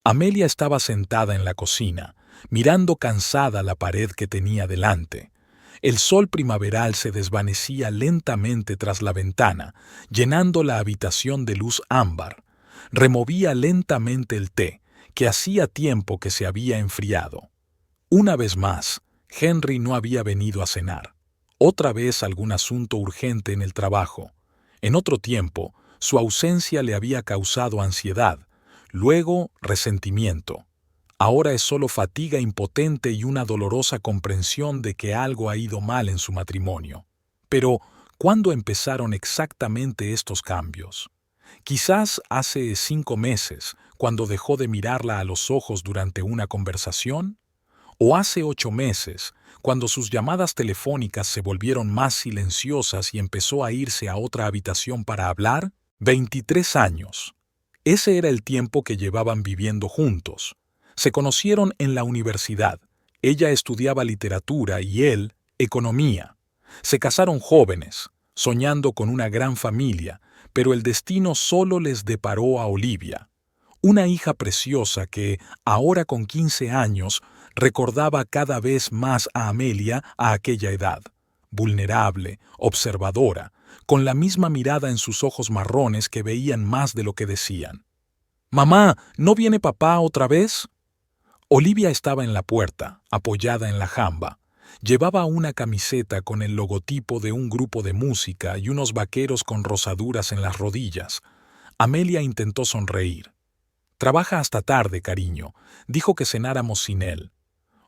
Amelia estaba sentada en la cocina, mirando cansada la pared que tenía delante. El sol primaveral se desvanecía lentamente tras la ventana, llenando la habitación de luz ámbar. Removía lentamente el té, que hacía tiempo que se había enfriado. Una vez más, Henry no había venido a cenar. Otra vez algún asunto urgente en el trabajo. En otro tiempo, su ausencia le había causado ansiedad, luego resentimiento. Ahora es solo fatiga impotente y una dolorosa comprensión de que algo ha ido mal en su matrimonio. Pero, ¿cuándo empezaron exactamente estos cambios? Quizás hace 5 meses, cuando dejó de mirarla a los ojos durante una conversación, o hace 8 meses, cuando sus llamadas telefónicas se volvieron más silenciosas y empezó a irse a otra habitación para hablar. 23 años. Ese era el tiempo que llevaban viviendo juntos. Se conocieron en la universidad. Ella estudiaba literatura y él, economía. Se casaron jóvenes, soñando con una gran familia, pero el destino solo les deparó a Olivia, una hija preciosa que, ahora con 15 años, recordaba cada vez más a Amelia a aquella edad, vulnerable, observadora, con la misma mirada en sus ojos marrones que veían más de lo que decían. «Mamá, ¿no viene papá otra vez?» Olivia estaba en la puerta, apoyada en la jamba. Llevaba una camiseta con el logotipo de un grupo de música y unos vaqueros con rosaduras en las rodillas. Amelia intentó sonreír. «Trabaja hasta tarde, cariño», dijo que cenáramos sin él.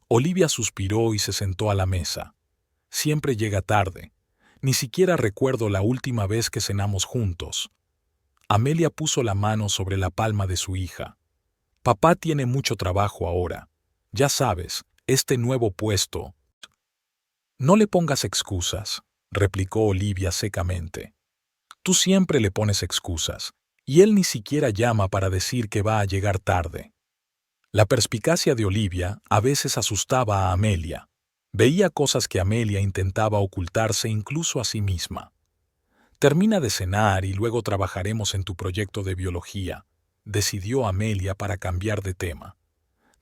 Olivia suspiró y se sentó a la mesa. «Siempre llega tarde. Ni siquiera recuerdo la última vez que cenamos juntos». Amelia puso la mano sobre la palma de su hija. «Papá tiene mucho trabajo ahora. Ya sabes, este nuevo puesto». «No le pongas excusas», replicó Olivia secamente. «Tú siempre le pones excusas, y él ni siquiera llama para decir que va a llegar tarde». La perspicacia de Olivia a veces asustaba a Amelia. Veía cosas que Amelia intentaba ocultarse incluso a sí misma. «Termina de cenar y luego trabajaremos en tu proyecto de biología», decidió Amelia para cambiar de tema.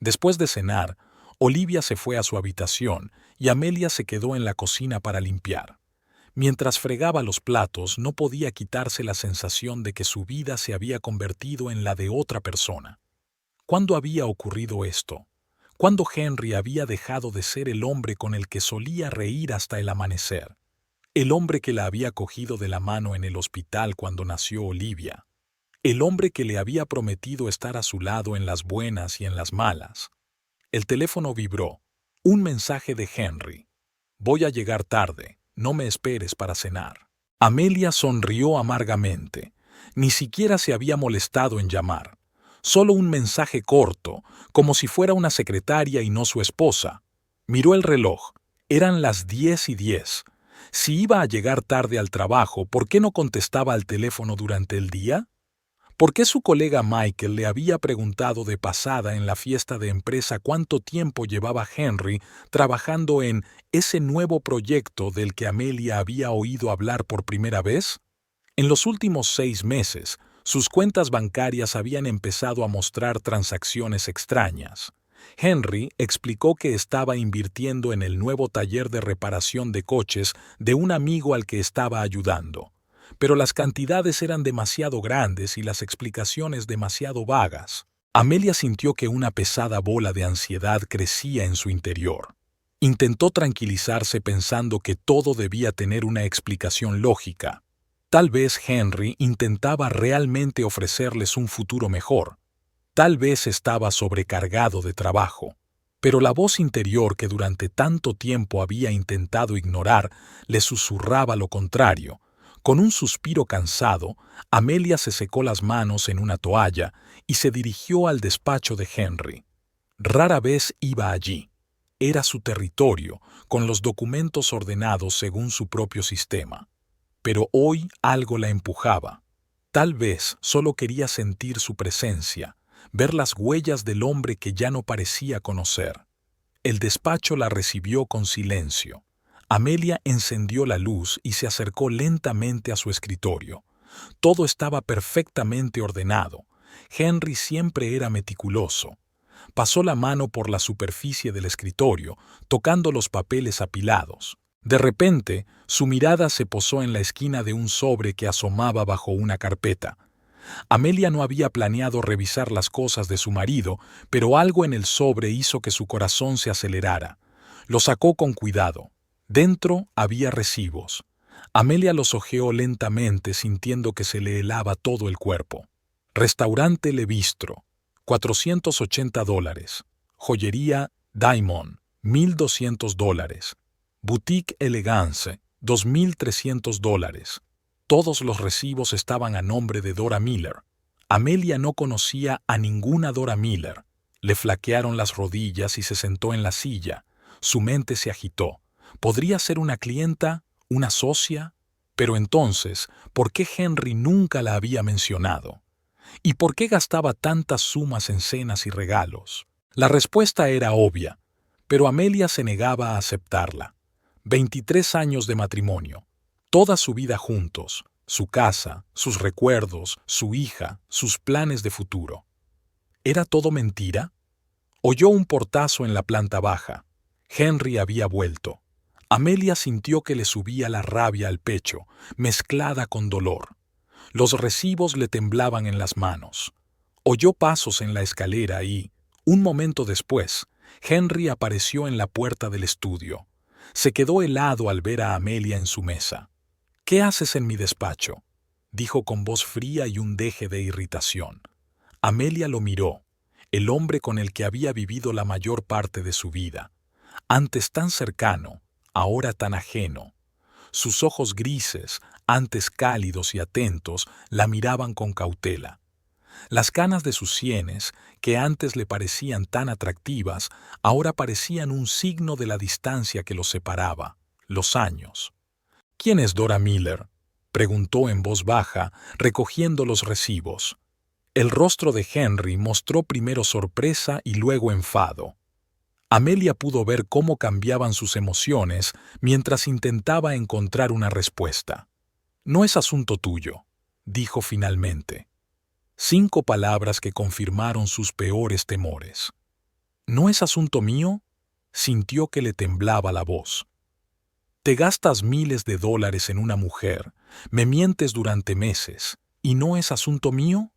Después de cenar, Olivia se fue a su habitación y Amelia se quedó en la cocina para limpiar. Mientras fregaba los platos, no podía quitarse la sensación de que su vida se había convertido en la de otra persona. ¿Cuándo había ocurrido esto? ¿Cuándo Henry había dejado de ser el hombre con el que solía reír hasta el amanecer? El hombre que la había cogido de la mano en el hospital cuando nació Olivia. El hombre que le había prometido estar a su lado en las buenas y en las malas. El teléfono vibró. Un mensaje de Henry. «Voy a llegar tarde. No me esperes para cenar». Amelia sonrió amargamente. Ni siquiera se había molestado en llamar. Solo un mensaje corto, como si fuera una secretaria y no su esposa. Miró el reloj. Eran las 10:10. Si iba a llegar tarde al trabajo, ¿por qué no contestaba al teléfono durante el día? ¿Por qué su colega Michael le había preguntado de pasada en la fiesta de empresa cuánto tiempo llevaba Henry trabajando en ese nuevo proyecto del que Amelia había oído hablar por primera vez? En los últimos 6 meses, sus cuentas bancarias habían empezado a mostrar transacciones extrañas. Henry explicó que estaba invirtiendo en el nuevo taller de reparación de coches de un amigo al que estaba ayudando. Pero las cantidades eran demasiado grandes y las explicaciones demasiado vagas. Amelia sintió que una pesada bola de ansiedad crecía en su interior. Intentó tranquilizarse pensando que todo debía tener una explicación lógica. Tal vez Henry intentaba realmente ofrecerles un futuro mejor. Tal vez estaba sobrecargado de trabajo. Pero la voz interior que durante tanto tiempo había intentado ignorar le susurraba lo contrario. Con un suspiro cansado, Amelia se secó las manos en una toalla y se dirigió al despacho de Henry. Rara vez iba allí. Era su territorio, con los documentos ordenados según su propio sistema. Pero hoy algo la empujaba. Tal vez solo quería sentir su presencia, ver las huellas del hombre que ya no parecía conocer. El despacho la recibió con silencio. Amelia encendió la luz y se acercó lentamente a su escritorio. Todo estaba perfectamente ordenado. Henry siempre era meticuloso. Pasó la mano por la superficie del escritorio, tocando los papeles apilados. De repente, su mirada se posó en la esquina de un sobre que asomaba bajo una carpeta. Amelia no había planeado revisar las cosas de su marido, pero algo en el sobre hizo que su corazón se acelerara. Lo sacó con cuidado. Dentro había recibos. Amelia los hojeó lentamente, sintiendo que se le helaba todo el cuerpo. Restaurante Le Bistro, $480. Joyería Diamond, $1,200. Boutique Elegance, $2,300. Todos los recibos estaban a nombre de Dora Miller. Amelia no conocía a ninguna Dora Miller. Le flaquearon las rodillas y se sentó en la silla. Su mente se agitó. ¿Podría ser una clienta? ¿Una socia? Pero entonces, ¿por qué Henry nunca la había mencionado? ¿Y por qué gastaba tantas sumas en cenas y regalos? La respuesta era obvia, pero Amelia se negaba a aceptarla. 23 años de matrimonio, toda su vida juntos, su casa, sus recuerdos, su hija, sus planes de futuro. ¿Era todo mentira? Oyó un portazo en la planta baja. Henry había vuelto. Amelia sintió que le subía la rabia al pecho, mezclada con dolor. Los recibos le temblaban en las manos. Oyó pasos en la escalera y, un momento después, Henry apareció en la puerta del estudio. Se quedó helado al ver a Amelia en su mesa. «¿Qué haces en mi despacho?», dijo con voz fría y un deje de irritación. Amelia lo miró, el hombre con el que había vivido la mayor parte de su vida. Antes tan cercano, ahora tan ajeno. Sus ojos grises, antes cálidos y atentos, la miraban con cautela. Las canas de sus sienes, que antes le parecían tan atractivas, ahora parecían un signo de la distancia que los separaba, los años. «¿Quién es Dora Miller?», preguntó en voz baja, recogiendo los recibos. El rostro de Henry mostró primero sorpresa y luego enfado. Amelia pudo ver cómo cambiaban sus emociones mientras intentaba encontrar una respuesta. «No es asunto tuyo», dijo finalmente. 5 palabras que confirmaron sus peores temores. «¿No es asunto mío?», sintió que le temblaba la voz. «Te gastas miles de dólares en una mujer, me mientes durante meses, ¿y no es asunto mío?».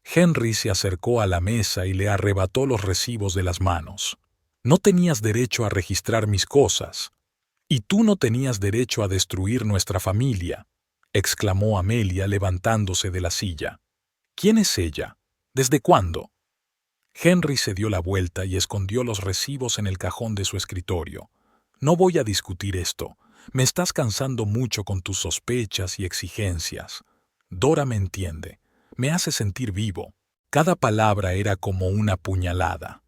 Henry se acercó a la mesa y le arrebató los recibos de las manos. «No tenías derecho a registrar mis cosas. Y tú no tenías derecho a destruir nuestra familia», exclamó Amelia levantándose de la silla. «¿Quién es ella? ¿Desde cuándo?». Henry se dio la vuelta y escondió los recibos en el cajón de su escritorio. «No voy a discutir esto. Me estás cansando mucho con tus sospechas y exigencias. Dora me entiende. Me hace sentir vivo». Cada palabra era como una puñalada.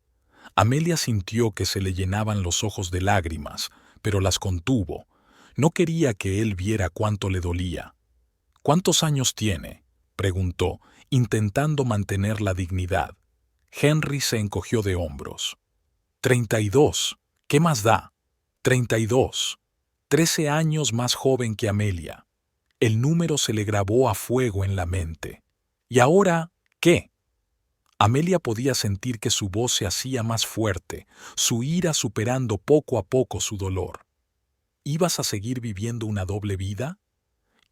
Amelia sintió que se le llenaban los ojos de lágrimas, pero las contuvo. No quería que él viera cuánto le dolía. «¿Cuántos años tiene?», preguntó, intentando mantener la dignidad. Henry se encogió de hombros. 32. ¿Qué más da? 32. 13 años más joven que Amelia. El número se le grabó a fuego en la mente. ¿Y ahora qué? Amelia podía sentir que su voz se hacía más fuerte, su ira superando poco a poco su dolor. ¿Ibas a seguir viviendo una doble vida?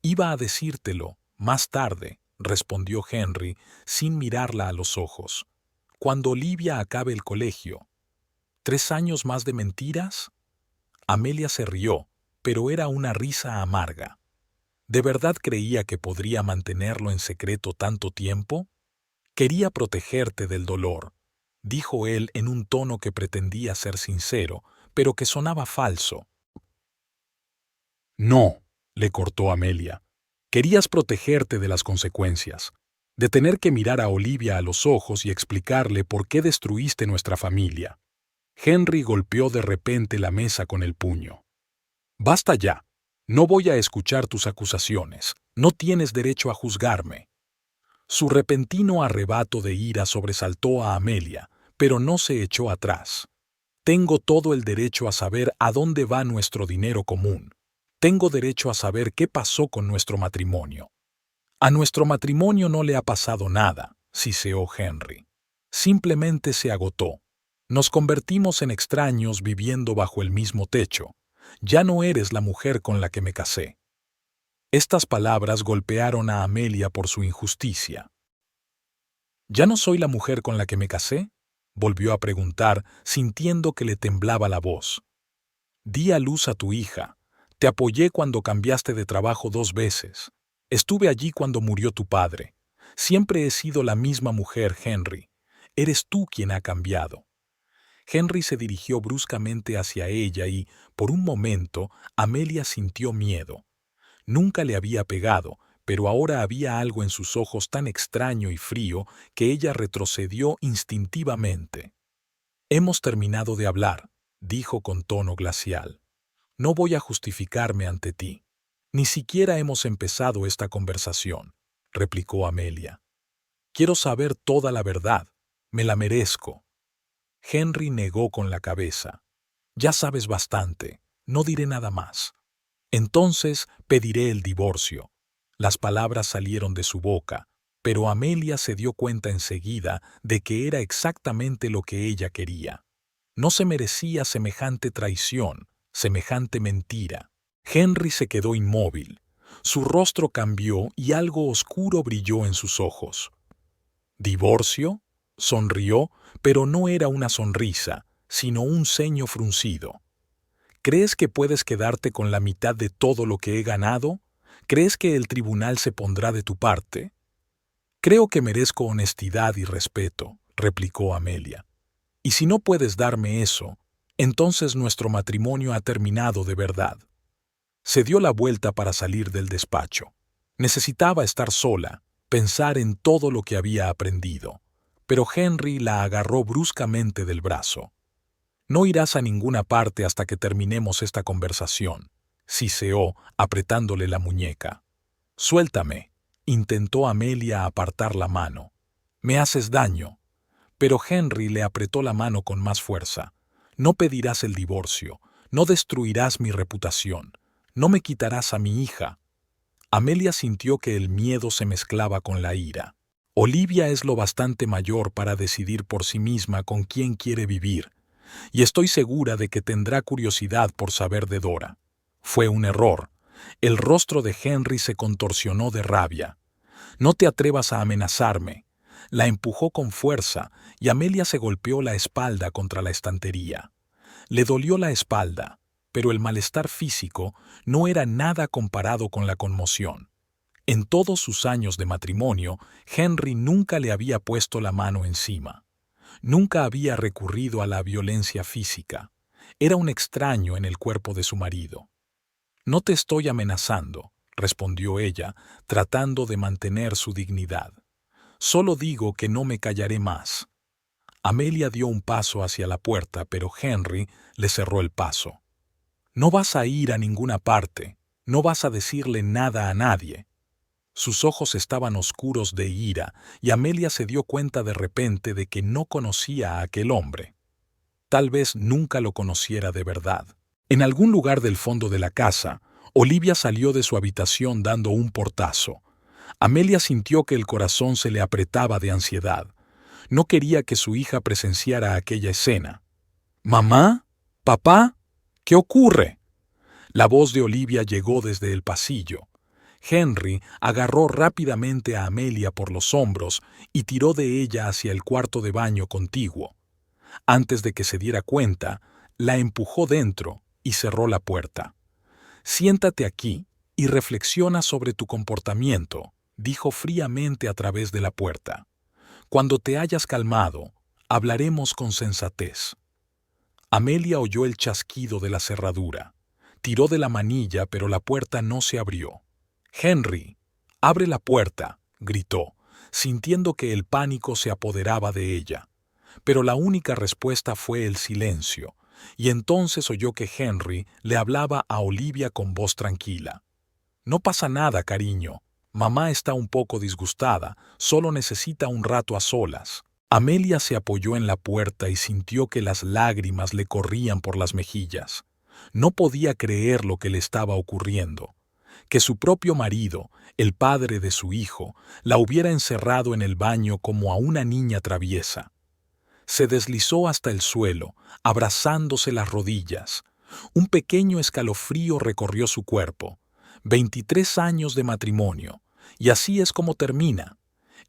«Iba a decírtelo, más tarde», respondió Henry, sin mirarla a los ojos. «Cuando Olivia acabe el colegio». «¿3 años más de mentiras?». Amelia se rió, pero era una risa amarga. ¿De verdad creía que podría mantenerlo en secreto tanto tiempo? «Quería protegerte del dolor», dijo él en un tono que pretendía ser sincero, pero que sonaba falso. «No», le cortó Amelia. «Querías protegerte de las consecuencias, de tener que mirar a Olivia a los ojos y explicarle por qué destruiste nuestra familia». Henry golpeó de repente la mesa con el puño. «Basta ya. No voy a escuchar tus acusaciones. No tienes derecho a juzgarme». Su repentino arrebato de ira sobresaltó a Amelia, pero no se echó atrás. «Tengo todo el derecho a saber a dónde va nuestro dinero común. Tengo derecho a saber qué pasó con nuestro matrimonio». «A nuestro matrimonio no le ha pasado nada», siseó Henry. Simplemente se agotó. Nos convertimos en extraños viviendo bajo el mismo techo. Ya no eres la mujer con la que me casé. Estas palabras golpearon a Amelia por su injusticia. ¿Ya no soy la mujer con la que me casé?, volvió a preguntar, sintiendo que le temblaba la voz. Di a luz a tu hija. Te apoyé cuando cambiaste de trabajo 2 veces. Estuve allí cuando murió tu padre. Siempre he sido la misma mujer, Henry. Eres tú quien ha cambiado. Henry se dirigió bruscamente hacia ella y, por un momento, Amelia sintió miedo. Nunca le había pegado, pero ahora había algo en sus ojos tan extraño y frío que ella retrocedió instintivamente. Hemos terminado de hablar, dijo con tono glacial. No voy a justificarme ante ti. Ni siquiera hemos empezado esta conversación, replicó Amelia. Quiero saber toda la verdad. Me la merezco. Henry negó con la cabeza. Ya sabes bastante. No diré nada más. Entonces pediré el divorcio. Las palabras salieron de su boca, pero Amelia se dio cuenta enseguida de que era exactamente lo que ella quería. No se merecía semejante traición, semejante mentira. Henry se quedó inmóvil. Su rostro cambió y algo oscuro brilló en sus ojos. ¿Divorcio? Sonrió, pero no era una sonrisa, sino un ceño fruncido. ¿Crees que puedes quedarte con la mitad de todo lo que he ganado? ¿Crees que el tribunal se pondrá de tu parte? Creo que merezco honestidad y respeto, replicó Amelia. Y si no puedes darme eso, entonces nuestro matrimonio ha terminado de verdad. Se dio la vuelta para salir del despacho. Necesitaba estar sola, pensar en todo lo que había aprendido. Pero Henry la agarró bruscamente del brazo. No irás a ninguna parte hasta que terminemos esta conversación, siseó, apretándole la muñeca. Suéltame, intentó Amelia apartar la mano. Me haces daño. Pero Henry le apretó la mano con más fuerza. No pedirás el divorcio, no destruirás mi reputación, no me quitarás a mi hija. Amelia sintió que el miedo se mezclaba con la ira. Olivia es lo bastante mayor para decidir por sí misma con quién quiere vivir, y estoy segura de que tendrá curiosidad por saber de Dora. Fue un error. El rostro de Henry se contorsionó de rabia. No te atrevas a amenazarme. La empujó con fuerza y Amelia se golpeó la espalda contra la estantería. Le dolió la espalda, pero el malestar físico no era nada comparado con la conmoción. En todos sus años de matrimonio, Henry nunca le había puesto la mano encima. Nunca había recurrido a la violencia física. Era un extraño en el cuerpo de su marido. No te estoy amenazando, respondió ella, tratando de mantener su dignidad. Solo digo que no me callaré más. Amelia dio un paso hacia la puerta, pero Henry le cerró el paso. No vas a ir a ninguna parte, no vas a decirle nada a nadie. Sus ojos estaban oscuros de ira y Amelia se dio cuenta de repente de que no conocía a aquel hombre. Tal vez nunca lo conociera de verdad. En algún lugar del fondo de la casa, Olivia salió de su habitación dando un portazo. Amelia sintió que el corazón se le apretaba de ansiedad. No quería que su hija presenciara aquella escena. «¿Mamá? ¿Papá? ¿Qué ocurre?». La voz de Olivia llegó desde el pasillo. Henry agarró rápidamente a Amelia por los hombros y tiró de ella hacia el cuarto de baño contiguo. Antes de que se diera cuenta, la empujó dentro y cerró la puerta. «Siéntate aquí y reflexiona sobre tu comportamiento», dijo fríamente a través de la puerta. «Cuando te hayas calmado, hablaremos con sensatez». Amelia oyó el chasquido de la cerradura. Tiró de la manilla, pero la puerta no se abrió. «Henry, abre la puerta», gritó, sintiendo que el pánico se apoderaba de ella. Pero la única respuesta fue el silencio, y entonces oyó que Henry le hablaba a Olivia con voz tranquila. «No pasa nada, cariño. Mamá está un poco disgustada, solo necesita un rato a solas». Amelia se apoyó en la puerta y sintió que las lágrimas le corrían por las mejillas. No podía creer lo que le estaba ocurriendo. que su propio marido, el padre de su hijo, la hubiera encerrado en el baño como a una niña traviesa. Se deslizó hasta el suelo, abrazándose las rodillas. Un pequeño escalofrío recorrió su cuerpo. 23 años de matrimonio, y así es como termina.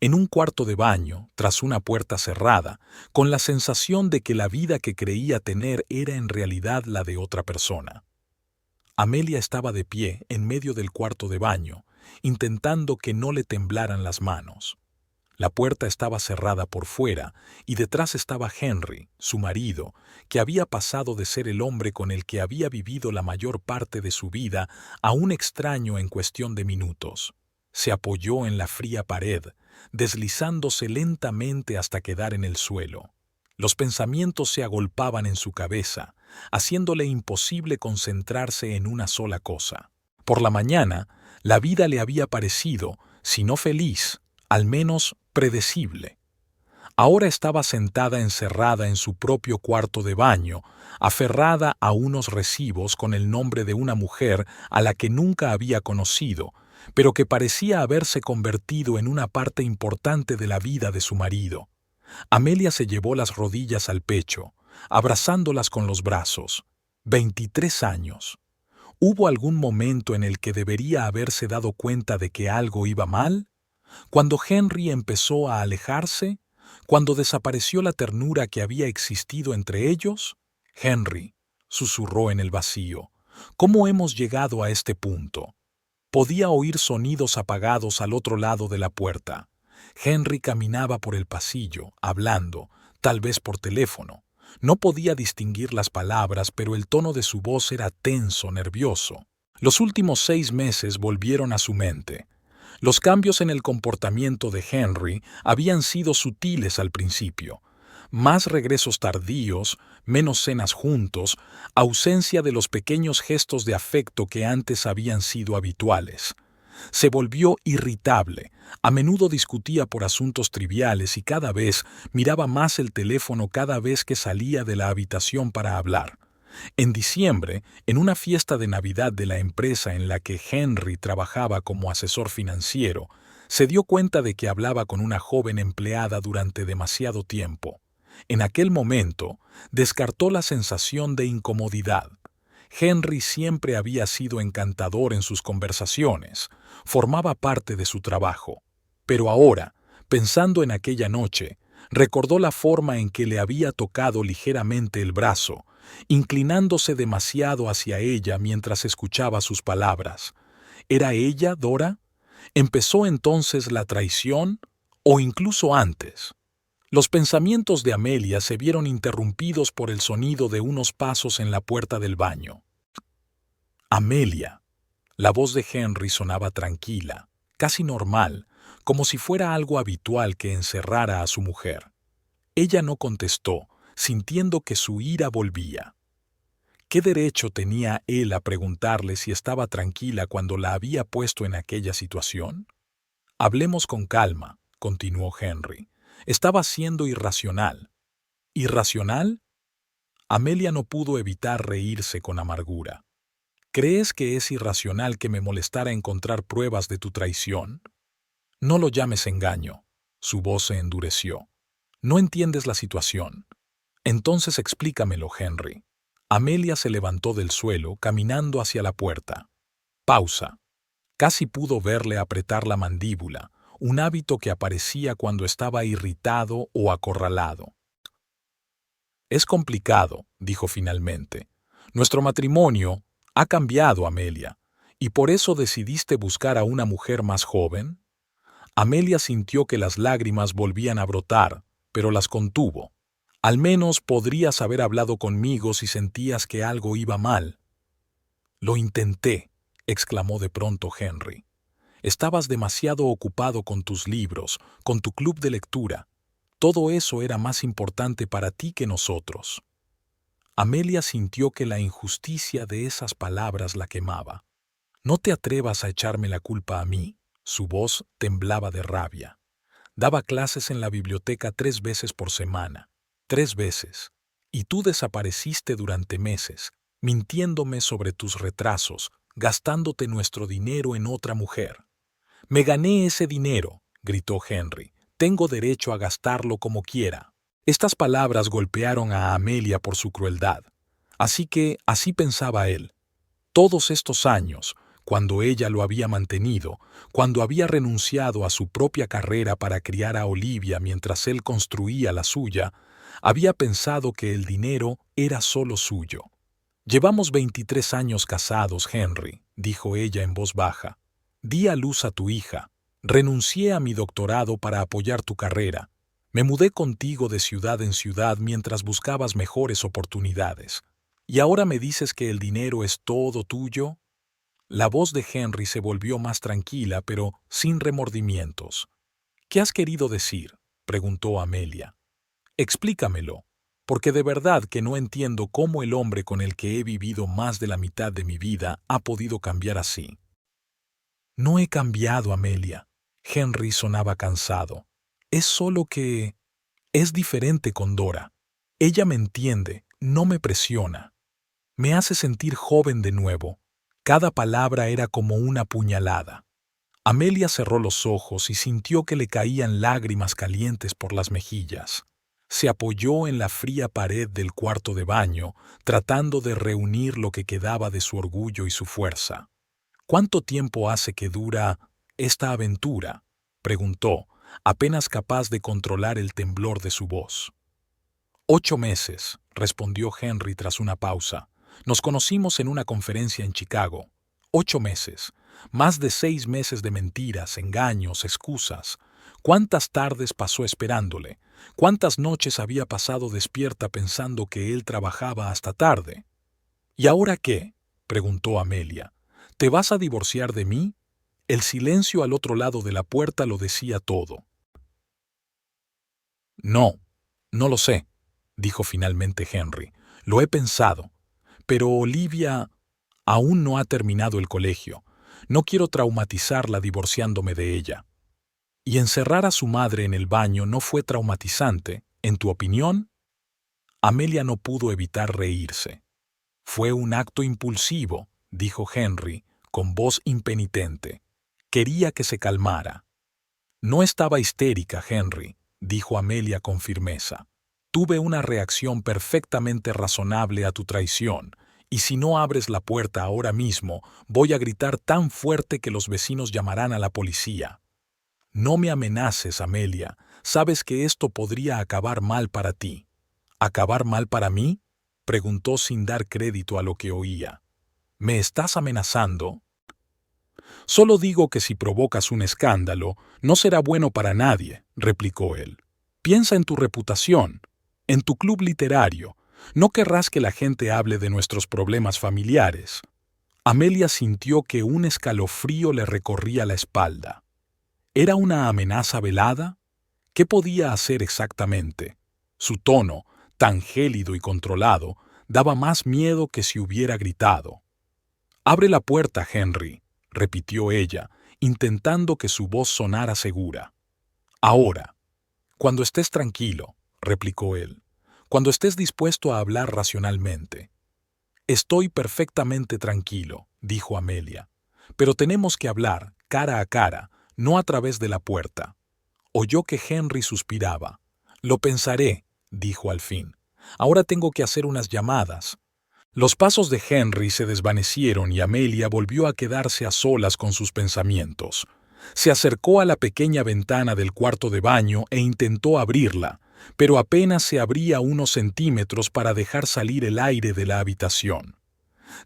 En un cuarto de baño, tras una puerta cerrada, con la sensación de que la vida que creía tener era en realidad la de otra persona. Amelia estaba de pie en medio del cuarto de baño, intentando que no le temblaran las manos. La puerta estaba cerrada por fuera y detrás estaba Henry, su marido, que había pasado de ser el hombre con el que había vivido la mayor parte de su vida a un extraño en cuestión de minutos. Se apoyó en la fría pared, deslizándose lentamente hasta quedar en el suelo. Los pensamientos se agolpaban en su cabeza, haciéndole imposible concentrarse en una sola cosa. Por la mañana, la vida le había parecido, si no feliz, al menos predecible. Ahora estaba sentada encerrada en su propio cuarto de baño, aferrada a unos recibos con el nombre de una mujer a la que nunca había conocido, pero que parecía haberse convertido en una parte importante de la vida de su marido. Amelia se llevó las rodillas al pecho, abrazándolas con los brazos. 23 años. ¿Hubo algún momento en el que debería haberse dado cuenta de que algo iba mal? Cuando Henry empezó a alejarse, cuando desapareció la ternura que había existido entre ellos. Henry, susurró en el vacío, ¿cómo hemos llegado a este punto? Podía oír sonidos apagados al otro lado de la puerta. Henry caminaba por el pasillo, hablando, tal vez por teléfono. No podía distinguir las palabras, pero el tono de su voz era tenso, nervioso. Los últimos 6 meses volvieron a su mente. Los cambios en el comportamiento de Henry habían sido sutiles al principio. Más regresos tardíos, menos cenas juntos, ausencia de los pequeños gestos de afecto que antes habían sido habituales. Se volvió irritable, a menudo discutía por asuntos triviales y cada vez miraba más el teléfono cada vez que salía de la habitación para hablar. En diciembre, en una fiesta de Navidad de la empresa en la que Henry trabajaba como asesor financiero, se dio cuenta de que hablaba con una joven empleada durante demasiado tiempo. En aquel momento, descartó la sensación de incomodidad. Henry siempre había sido encantador en sus conversaciones, formaba parte de su trabajo. Pero ahora, pensando en aquella noche, recordó la forma en que le había tocado ligeramente el brazo, inclinándose demasiado hacia ella mientras escuchaba sus palabras. ¿Era ella, Dora? ¿Empezó entonces la traición? ¿O incluso antes? Los pensamientos de Amelia se vieron interrumpidos por el sonido de unos pasos en la puerta del baño. Amelia. La voz de Henry sonaba tranquila, casi normal, como si fuera algo habitual que encerrara a su mujer. Ella no contestó, sintiendo que su ira volvía. ¿Qué derecho tenía él a preguntarle si estaba tranquila cuando la había puesto en aquella situación? Hablemos con calma, continuó Henry. Estaba siendo irracional. ¿Irracional? Amelia no pudo evitar reírse con amargura. ¿Crees que es irracional que me molestara encontrar pruebas de tu traición? No lo llames engaño. Su voz se endureció. No entiendes la situación. Entonces explícamelo, Henry. Amelia se levantó del suelo, caminando hacia la puerta. Pausa. Casi pudo verle apretar la mandíbula, un hábito que aparecía cuando estaba irritado o acorralado. Es complicado, dijo finalmente. Nuestro matrimonio ha cambiado, Amelia, ¿y por eso decidiste buscar a una mujer más joven? Amelia sintió que las lágrimas volvían a brotar, pero las contuvo. Al menos podrías haber hablado conmigo si sentías que algo iba mal. Lo intenté, exclamó de pronto Henry. Estabas demasiado ocupado con tus libros, con tu club de lectura. Todo eso era más importante para ti que nosotros. Amelia sintió que la injusticia de esas palabras la quemaba. No te atrevas a echarme la culpa a mí. Su voz temblaba de rabia. Daba clases en la biblioteca 3 veces por semana. 3 veces. Y tú desapareciste durante meses, mintiéndome sobre tus retrasos, gastándote nuestro dinero en otra mujer. Me gané ese dinero, gritó Henry. Tengo derecho a gastarlo como quiera. Estas palabras golpearon a Amelia por su crueldad. Así pensaba él. Todos estos años, cuando ella lo había mantenido, cuando había renunciado a su propia carrera para criar a Olivia mientras él construía la suya, había pensado que el dinero era solo suyo. Llevamos 23 años casados, Henry, dijo ella en voz baja. Di a luz a tu hija. Renuncié a mi doctorado para apoyar tu carrera. Me mudé contigo de ciudad en ciudad mientras buscabas mejores oportunidades. ¿Y ahora me dices que el dinero es todo tuyo? La voz de Henry se volvió más tranquila, pero sin remordimientos. ¿Qué has querido decir?, preguntó Amelia. Explícamelo, porque de verdad que no entiendo cómo el hombre con el que he vivido más de la mitad de mi vida ha podido cambiar así. No he cambiado, Amelia. Henry sonaba cansado. Es solo que es diferente con Dora. Ella me entiende, no me presiona. Me hace sentir joven de nuevo. Cada palabra era como una puñalada. Amelia cerró los ojos y sintió que le caían lágrimas calientes por las mejillas. Se apoyó en la fría pared del cuarto de baño, tratando de reunir lo que quedaba de su orgullo y su fuerza. ¿Cuánto tiempo hace que dura esta aventura?, preguntó, apenas capaz de controlar el temblor de su voz. 8 meses, respondió Henry tras una pausa. Nos conocimos en una conferencia en Chicago. 8 meses. Más de 6 meses de mentiras, engaños, excusas. ¿Cuántas tardes pasó esperándole? ¿Cuántas noches había pasado despierta pensando que él trabajaba hasta tarde? ¿Y ahora qué?, preguntó Amelia. ¿Te vas a divorciar de mí? El silencio al otro lado de la puerta lo decía todo. No, no lo sé, dijo finalmente Henry. Lo he pensado. Pero Olivia aún no ha terminado el colegio. No quiero traumatizarla divorciándome de ella. ¿Y encerrar a su madre en el baño no fue traumatizante, en tu opinión? Amelia no pudo evitar reírse. Fue un acto impulsivo, dijo Henry, con voz impenitente. Quería que se calmara. No estaba histérica, Henry, dijo Amelia con firmeza. Tuve una reacción perfectamente razonable a tu traición, y si no abres la puerta ahora mismo, voy a gritar tan fuerte que los vecinos llamarán a la policía. No me amenaces, Amelia. Sabes que esto podría acabar mal para ti. ¿Acabar mal para mí?, preguntó sin dar crédito a lo que oía. ¿Me estás amenazando? Solo digo que si provocas un escándalo, no será bueno para nadie, replicó él. Piensa en tu reputación, en tu club literario. No querrás que la gente hable de nuestros problemas familiares. Amelia sintió que un escalofrío le recorría la espalda. ¿Era una amenaza velada? ¿Qué podía hacer exactamente? Su tono, tan gélido y controlado, daba más miedo que si hubiera gritado. «Abre la puerta, Henry», repitió ella, intentando que su voz sonara segura. «Ahora». «Cuando estés tranquilo», replicó él. «Cuando estés dispuesto a hablar racionalmente». «Estoy perfectamente tranquilo», dijo Amelia. «Pero tenemos que hablar, cara a cara, no a través de la puerta». Oyó que Henry suspiraba. «Lo pensaré», dijo al fin. «Ahora tengo que hacer unas llamadas». Los pasos de Henry se desvanecieron y Amelia volvió a quedarse a solas con sus pensamientos. Se acercó a la pequeña ventana del cuarto de baño e intentó abrirla, pero apenas se abría unos centímetros para dejar salir el aire de la habitación.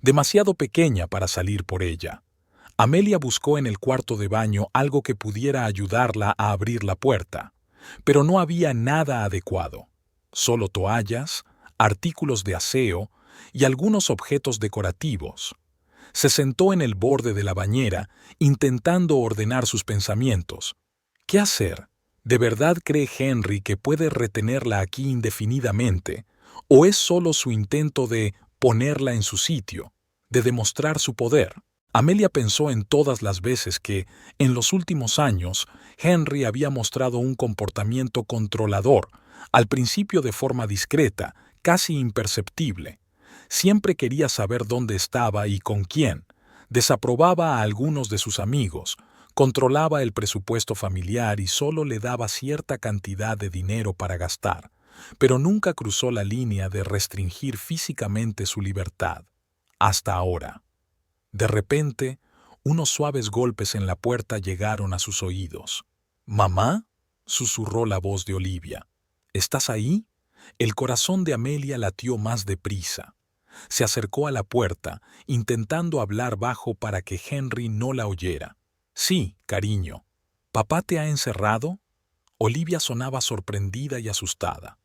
Demasiado pequeña para salir por ella. Amelia buscó en el cuarto de baño algo que pudiera ayudarla a abrir la puerta, pero no había nada adecuado. Solo toallas, artículos de aseo y algunos objetos decorativos. Se sentó en el borde de la bañera, intentando ordenar sus pensamientos. ¿Qué hacer? ¿De verdad cree Henry que puede retenerla aquí indefinidamente? ¿O es solo su intento de ponerla en su sitio, de demostrar su poder? Amelia pensó en todas las veces que, en los últimos años, Henry había mostrado un comportamiento controlador, al principio de forma discreta, casi imperceptible. Siempre quería saber dónde estaba y con quién, Desaprobaba a algunos de sus amigos, controlaba el presupuesto familiar y solo le daba cierta cantidad de dinero para gastar, pero nunca cruzó la línea de restringir físicamente su libertad. Hasta ahora. De repente, unos suaves golpes en la puerta llegaron a sus oídos. «¿Mamá?», susurró la voz de Olivia. «¿Estás ahí?». El corazón de Amelia latió más deprisa. Se acercó a la puerta, intentando hablar bajo para que Henry no la oyera. «Sí, cariño. ¿Papá te ha encerrado?». Olivia sonaba sorprendida y asustada.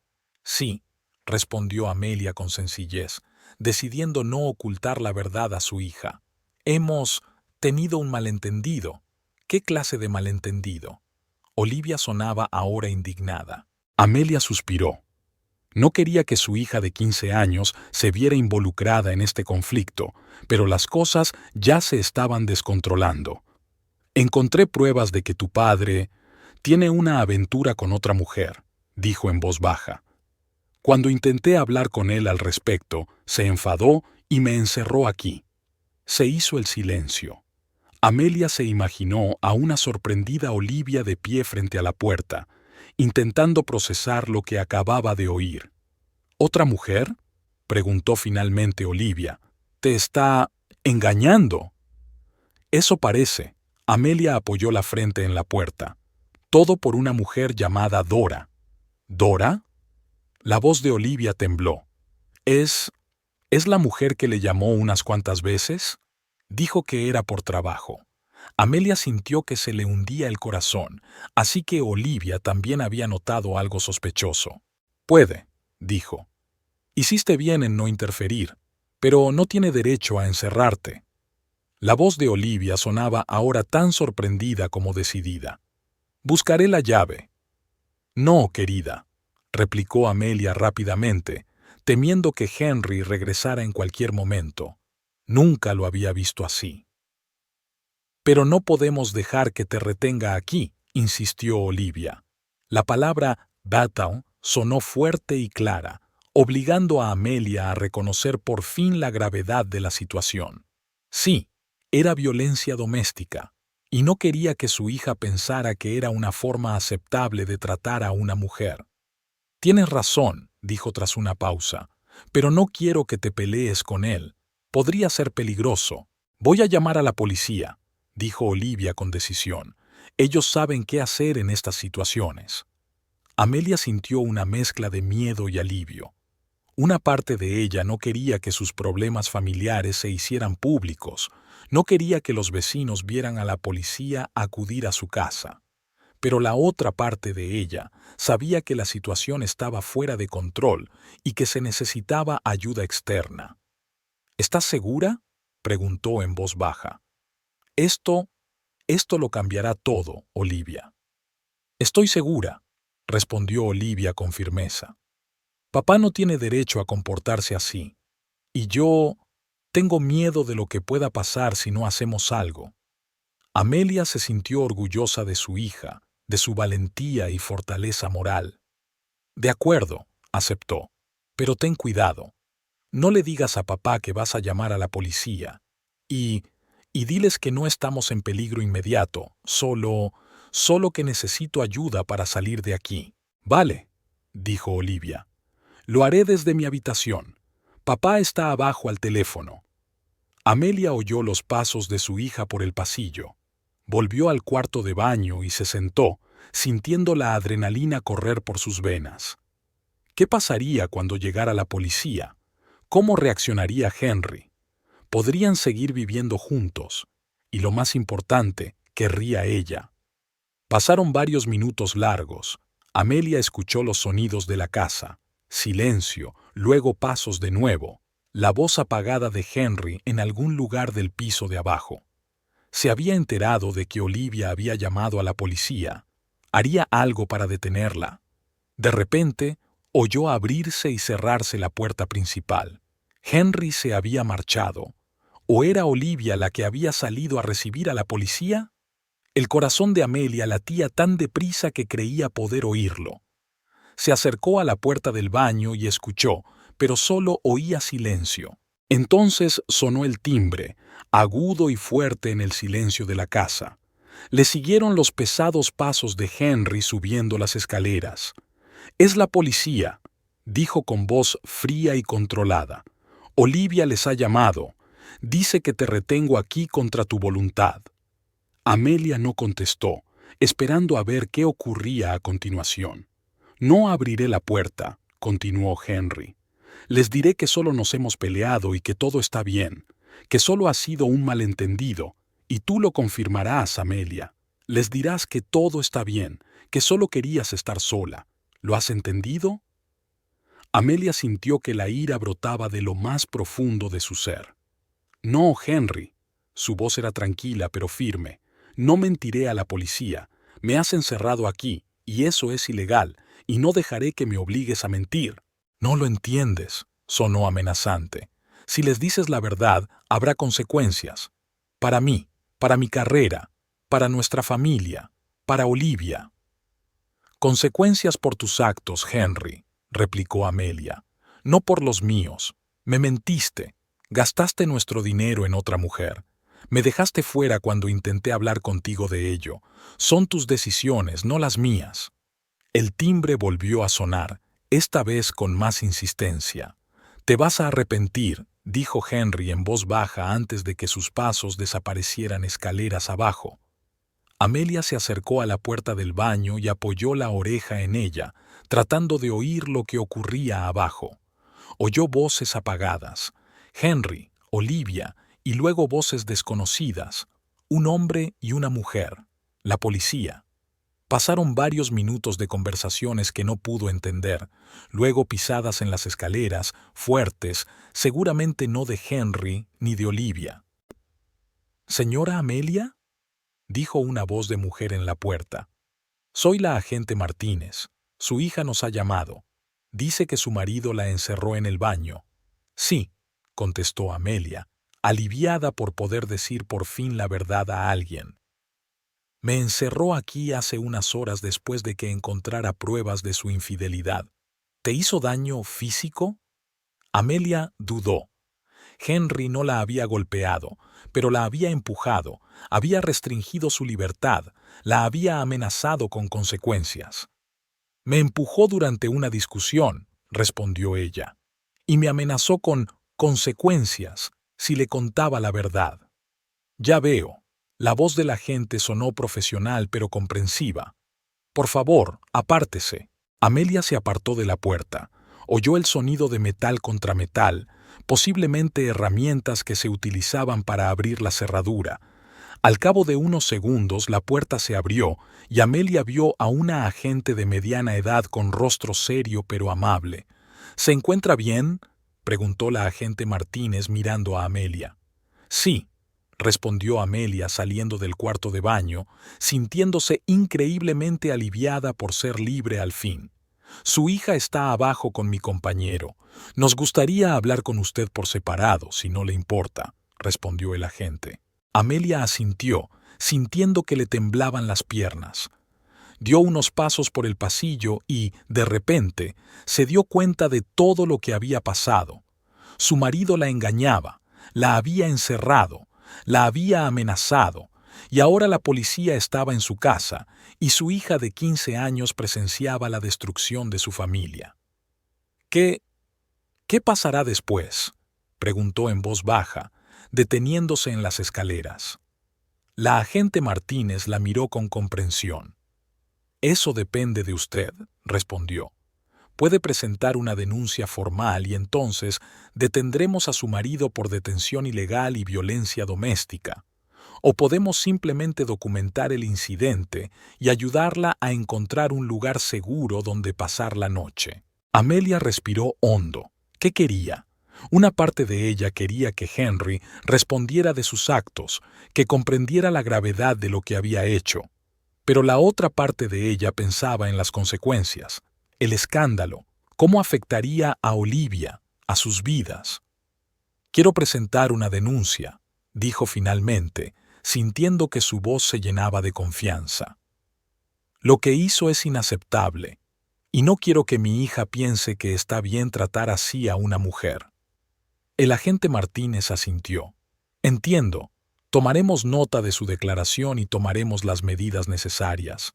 «Sí», respondió Amelia con sencillez, decidiendo no ocultar la verdad a su hija. «Hemos tenido un malentendido». «¿Qué clase de malentendido?». Olivia sonaba ahora indignada. Amelia suspiró. No quería que su hija de 15 años se viera involucrada en este conflicto, pero las cosas ya se estaban descontrolando. «Encontré pruebas de que tu padre tiene una aventura con otra mujer», dijo en voz baja. «Cuando intenté hablar con él al respecto, se enfadó y me encerró aquí». Se hizo el silencio. Amelia se imaginó a una sorprendida Olivia de pie frente a la puerta, intentando procesar lo que acababa de oír. «¿Otra mujer?», preguntó finalmente Olivia. «¿Te está engañando?». «Eso parece». Amelia apoyó la frente en la puerta. «Todo por una mujer llamada Dora». «¿Dora?». La voz de Olivia tembló. ¿Es la mujer que le llamó unas cuantas veces?». Dijo que era por trabajo. Amelia sintió que se le hundía el corazón, así que Olivia también había notado algo sospechoso. «Puede», dijo. «Hiciste bien en no interferir, pero no tiene derecho a encerrarte». La voz de Olivia sonaba ahora tan sorprendida como decidida. «Buscaré la llave». «No, querida», replicó Amelia rápidamente, temiendo que Henry regresara en cualquier momento. Nunca lo había visto así. «Pero no podemos dejar que te retenga aquí», insistió Olivia. La palabra «battle» sonó fuerte y clara, obligando a Amelia a reconocer por fin la gravedad de la situación. Sí, era violencia doméstica, y no quería que su hija pensara que era una forma aceptable de tratar a una mujer. «Tienes razón», dijo tras una pausa, «pero no quiero que te pelees con él. Podría ser peligroso. Voy a llamar a la policía», dijo Olivia con decisión. «Ellos saben qué hacer en estas situaciones». Amelia sintió una mezcla de miedo y alivio. Una parte de ella no quería que sus problemas familiares se hicieran públicos, no quería que los vecinos vieran a la policía acudir a su casa. Pero la otra parte de ella sabía que la situación estaba fuera de control y que se necesitaba ayuda externa. «¿Estás segura?», preguntó en voz baja. Esto lo cambiará todo, Olivia». «Estoy segura», respondió Olivia con firmeza. «Papá no tiene derecho a comportarse así, y yo tengo miedo de lo que pueda pasar si no hacemos algo». Amelia se sintió orgullosa de su hija, de su valentía y fortaleza moral. «De acuerdo», aceptó, «pero ten cuidado. No le digas a papá que vas a llamar a la policía. Y diles que no estamos en peligro inmediato, solo que necesito ayuda para salir de aquí». «Vale», dijo Olivia. «Lo haré desde mi habitación. Papá está abajo al teléfono». Amelia oyó los pasos de su hija por el pasillo. Volvió al cuarto de baño y se sentó, sintiendo la adrenalina correr por sus venas. ¿Qué pasaría cuando llegara la policía? ¿Cómo reaccionaría Henry? ¿Podrían seguir viviendo juntos? Y lo más importante, ¿querría ella? Pasaron varios minutos largos. Amelia escuchó los sonidos de la casa. Silencio, luego pasos de nuevo. La voz apagada de Henry en algún lugar del piso de abajo. Se había enterado de que Olivia había llamado a la policía. Haría algo para detenerla. De repente, oyó abrirse y cerrarse la puerta principal. Henry se había marchado. ¿O era Olivia la que había salido a recibir a la policía? El corazón de Amelia latía tan deprisa que creía poder oírlo. Se acercó a la puerta del baño y escuchó, pero solo oía silencio. Entonces sonó el timbre, agudo y fuerte en el silencio de la casa. Le siguieron los pesados pasos de Henry subiendo las escaleras. «Es la policía», dijo con voz fría y controlada. «Olivia les ha llamado. Dice que te retengo aquí contra tu voluntad». Amelia no contestó, esperando a ver qué ocurría a continuación. «No abriré la puerta», continuó Henry. «Les diré que solo nos hemos peleado y que todo está bien, que solo ha sido un malentendido, y tú lo confirmarás, Amelia. Les dirás que todo está bien, que solo querías estar sola. ¿Lo has entendido?» Amelia sintió que la ira brotaba de lo más profundo de su ser. «No, Henry». Su voz era tranquila pero firme. «No mentiré a la policía. Me has encerrado aquí, y eso es ilegal, y no dejaré que me obligues a mentir». «No lo entiendes», sonó amenazante. «Si les dices la verdad, habrá consecuencias. Para mí, para mi carrera, para nuestra familia, para Olivia». «Consecuencias por tus actos, Henry», replicó Amelia. «No por los míos. Me mentiste. Gastaste nuestro dinero en otra mujer. Me dejaste fuera cuando intenté hablar contigo de ello. Son tus decisiones, no las mías». El timbre volvió a sonar, esta vez con más insistencia. «Te vas a arrepentir», dijo Henry en voz baja antes de que sus pasos desaparecieran escaleras abajo. Amelia se acercó a la puerta del baño y apoyó la oreja en ella, tratando de oír lo que ocurría abajo. Oyó voces apagadas. Henry, Olivia, y luego voces desconocidas. Un hombre y una mujer. La policía. Pasaron varios minutos de conversaciones que no pudo entender, luego pisadas en las escaleras, fuertes, seguramente no de Henry ni de Olivia. «¿Señora Amelia?», dijo una voz de mujer en la puerta. «Soy la agente Martínez. Su hija nos ha llamado. Dice que su marido la encerró en el baño». «Sí», contestó Amelia, aliviada por poder decir por fin la verdad a alguien. «Me encerró aquí hace unas horas después de que encontrara pruebas de su infidelidad. ¿Te hizo daño físico?». Amelia dudó. Henry no la había golpeado, pero la había empujado, había restringido su libertad, la había amenazado con consecuencias. «Me empujó durante una discusión», respondió ella, «y me amenazó con consecuencias si le contaba la verdad». «Ya veo». La voz del agente sonó profesional pero comprensiva. «Por favor, apártese». Amelia se apartó de la puerta. Oyó el sonido de metal contra metal, posiblemente herramientas que se utilizaban para abrir la cerradura. Al cabo de unos segundos la puerta se abrió y Amelia vio a una agente de mediana edad con rostro serio pero amable. «¿Se encuentra bien?», preguntó la agente Martínez mirando a Amelia. «Sí», respondió Amelia saliendo del cuarto de baño, sintiéndose increíblemente aliviada por ser libre al fin. «Su hija está abajo con mi compañero. Nos gustaría hablar con usted por separado, si no le importa», respondió el agente. Amelia asintió, sintiendo que le temblaban las piernas. Dio unos pasos por el pasillo y, de repente, se dio cuenta de todo lo que había pasado. Su marido la engañaba, la había encerrado, la había amenazado, y ahora la policía estaba en su casa y su hija de 15 años presenciaba la destrucción de su familia. «¿Qué pasará después?», preguntó en voz baja, deteniéndose en las escaleras. La agente Martínez la miró con comprensión. «Eso depende de usted», respondió. «Puede presentar una denuncia formal y entonces detendremos a su marido por detención ilegal y violencia doméstica. O podemos simplemente documentar el incidente y ayudarla a encontrar un lugar seguro donde pasar la noche». Amelia respiró hondo. ¿Qué quería? Una parte de ella quería que Henry respondiera de sus actos, que comprendiera la gravedad de lo que había hecho. Pero la otra parte de ella pensaba en las consecuencias. El escándalo, cómo afectaría a Olivia, a sus vidas. «Quiero presentar una denuncia», dijo finalmente, sintiendo que su voz se llenaba de confianza. «Lo que hizo es inaceptable, y no quiero que mi hija piense que está bien tratar así a una mujer». El agente Martínez asintió. Entiendo. Tomaremos nota de su declaración y tomaremos las medidas necesarias.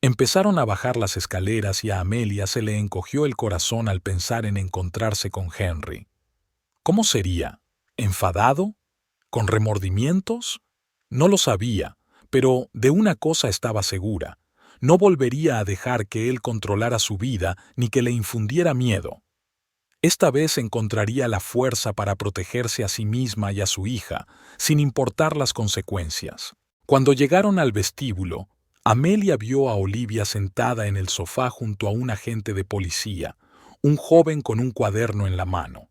Empezaron a bajar las escaleras y a Amelia se le encogió el corazón al pensar en encontrarse con Henry. ¿Cómo sería? ¿Enfadado? ¿Con remordimientos? No lo sabía, pero de una cosa estaba segura. No volvería a dejar que él controlara su vida ni que le infundiera miedo. Esta vez encontraría la fuerza para protegerse a sí misma y a su hija, sin importar las consecuencias. Cuando llegaron al vestíbulo, Amelia vio a Olivia sentada en el sofá junto a un agente de policía, un joven con un cuaderno en la mano.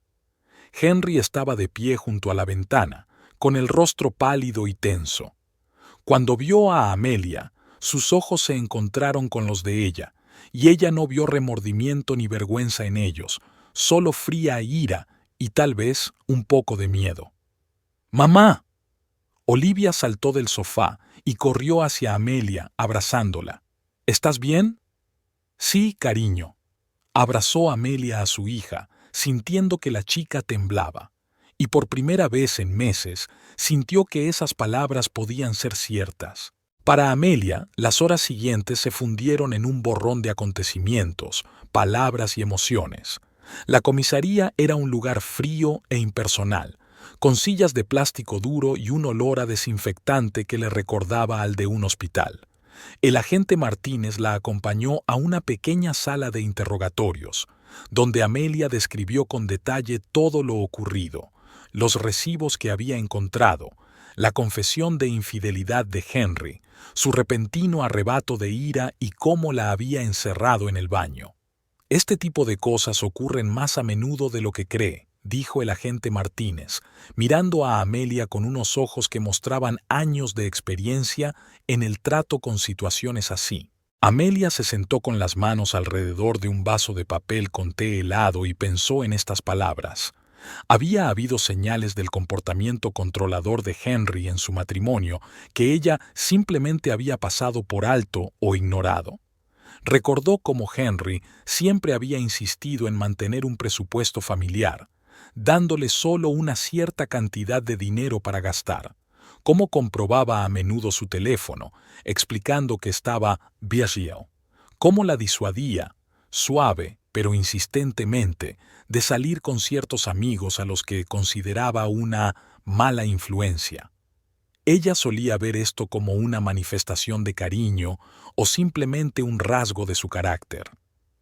Henry estaba de pie junto a la ventana, con el rostro pálido y tenso. Cuando vio a Amelia, sus ojos se encontraron con los de ella, y ella no vio remordimiento ni vergüenza en ellos, solo fría ira y tal vez un poco de miedo. ¡Mamá! Olivia saltó del sofá y corrió hacia Amelia, abrazándola. ¿Estás bien? Sí, cariño. Abrazó Amelia a su hija, sintiendo que la chica temblaba, y por primera vez en meses sintió que esas palabras podían ser ciertas. Para Amelia, las horas siguientes se fundieron en un borrón de acontecimientos, palabras y emociones. La comisaría era un lugar frío e impersonal, con sillas de plástico duro y un olor a desinfectante que le recordaba al de un hospital. El agente Martínez la acompañó a una pequeña sala de interrogatorios, donde Amelia describió con detalle todo lo ocurrido, los recibos que había encontrado, la confesión de infidelidad de Henry, su repentino arrebato de ira y cómo la había encerrado en el baño. Este tipo de cosas ocurren más a menudo de lo que cree, dijo el agente Martínez, mirando a Amelia con unos ojos que mostraban años de experiencia en el trato con situaciones así. Amelia se sentó con las manos alrededor de un vaso de papel con té helado y pensó en estas palabras. Había habido señales del comportamiento controlador de Henry en su matrimonio que ella simplemente había pasado por alto o ignorado. Recordó cómo Henry siempre había insistido en mantener un presupuesto familiar, dándole solo una cierta cantidad de dinero para gastar, cómo comprobaba a menudo su teléfono, explicando que estaba busy, cómo la disuadía, suave pero insistentemente, de salir con ciertos amigos a los que consideraba una mala influencia. Ella solía ver esto como una manifestación de cariño o simplemente un rasgo de su carácter.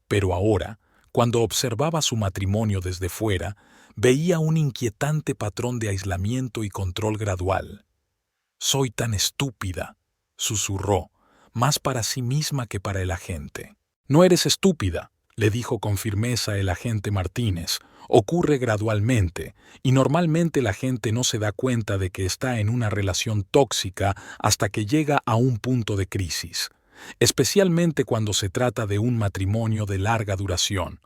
Pero ahora, cuando observaba su matrimonio desde fuera, veía un inquietante patrón de aislamiento y control gradual. «Soy tan estúpida», susurró, más para sí misma que para el agente. «No eres estúpida», le dijo con firmeza el agente Martínez. «Ocurre gradualmente, y normalmente la gente no se da cuenta de que está en una relación tóxica hasta que llega a un punto de crisis, especialmente cuando se trata de un matrimonio de larga duración.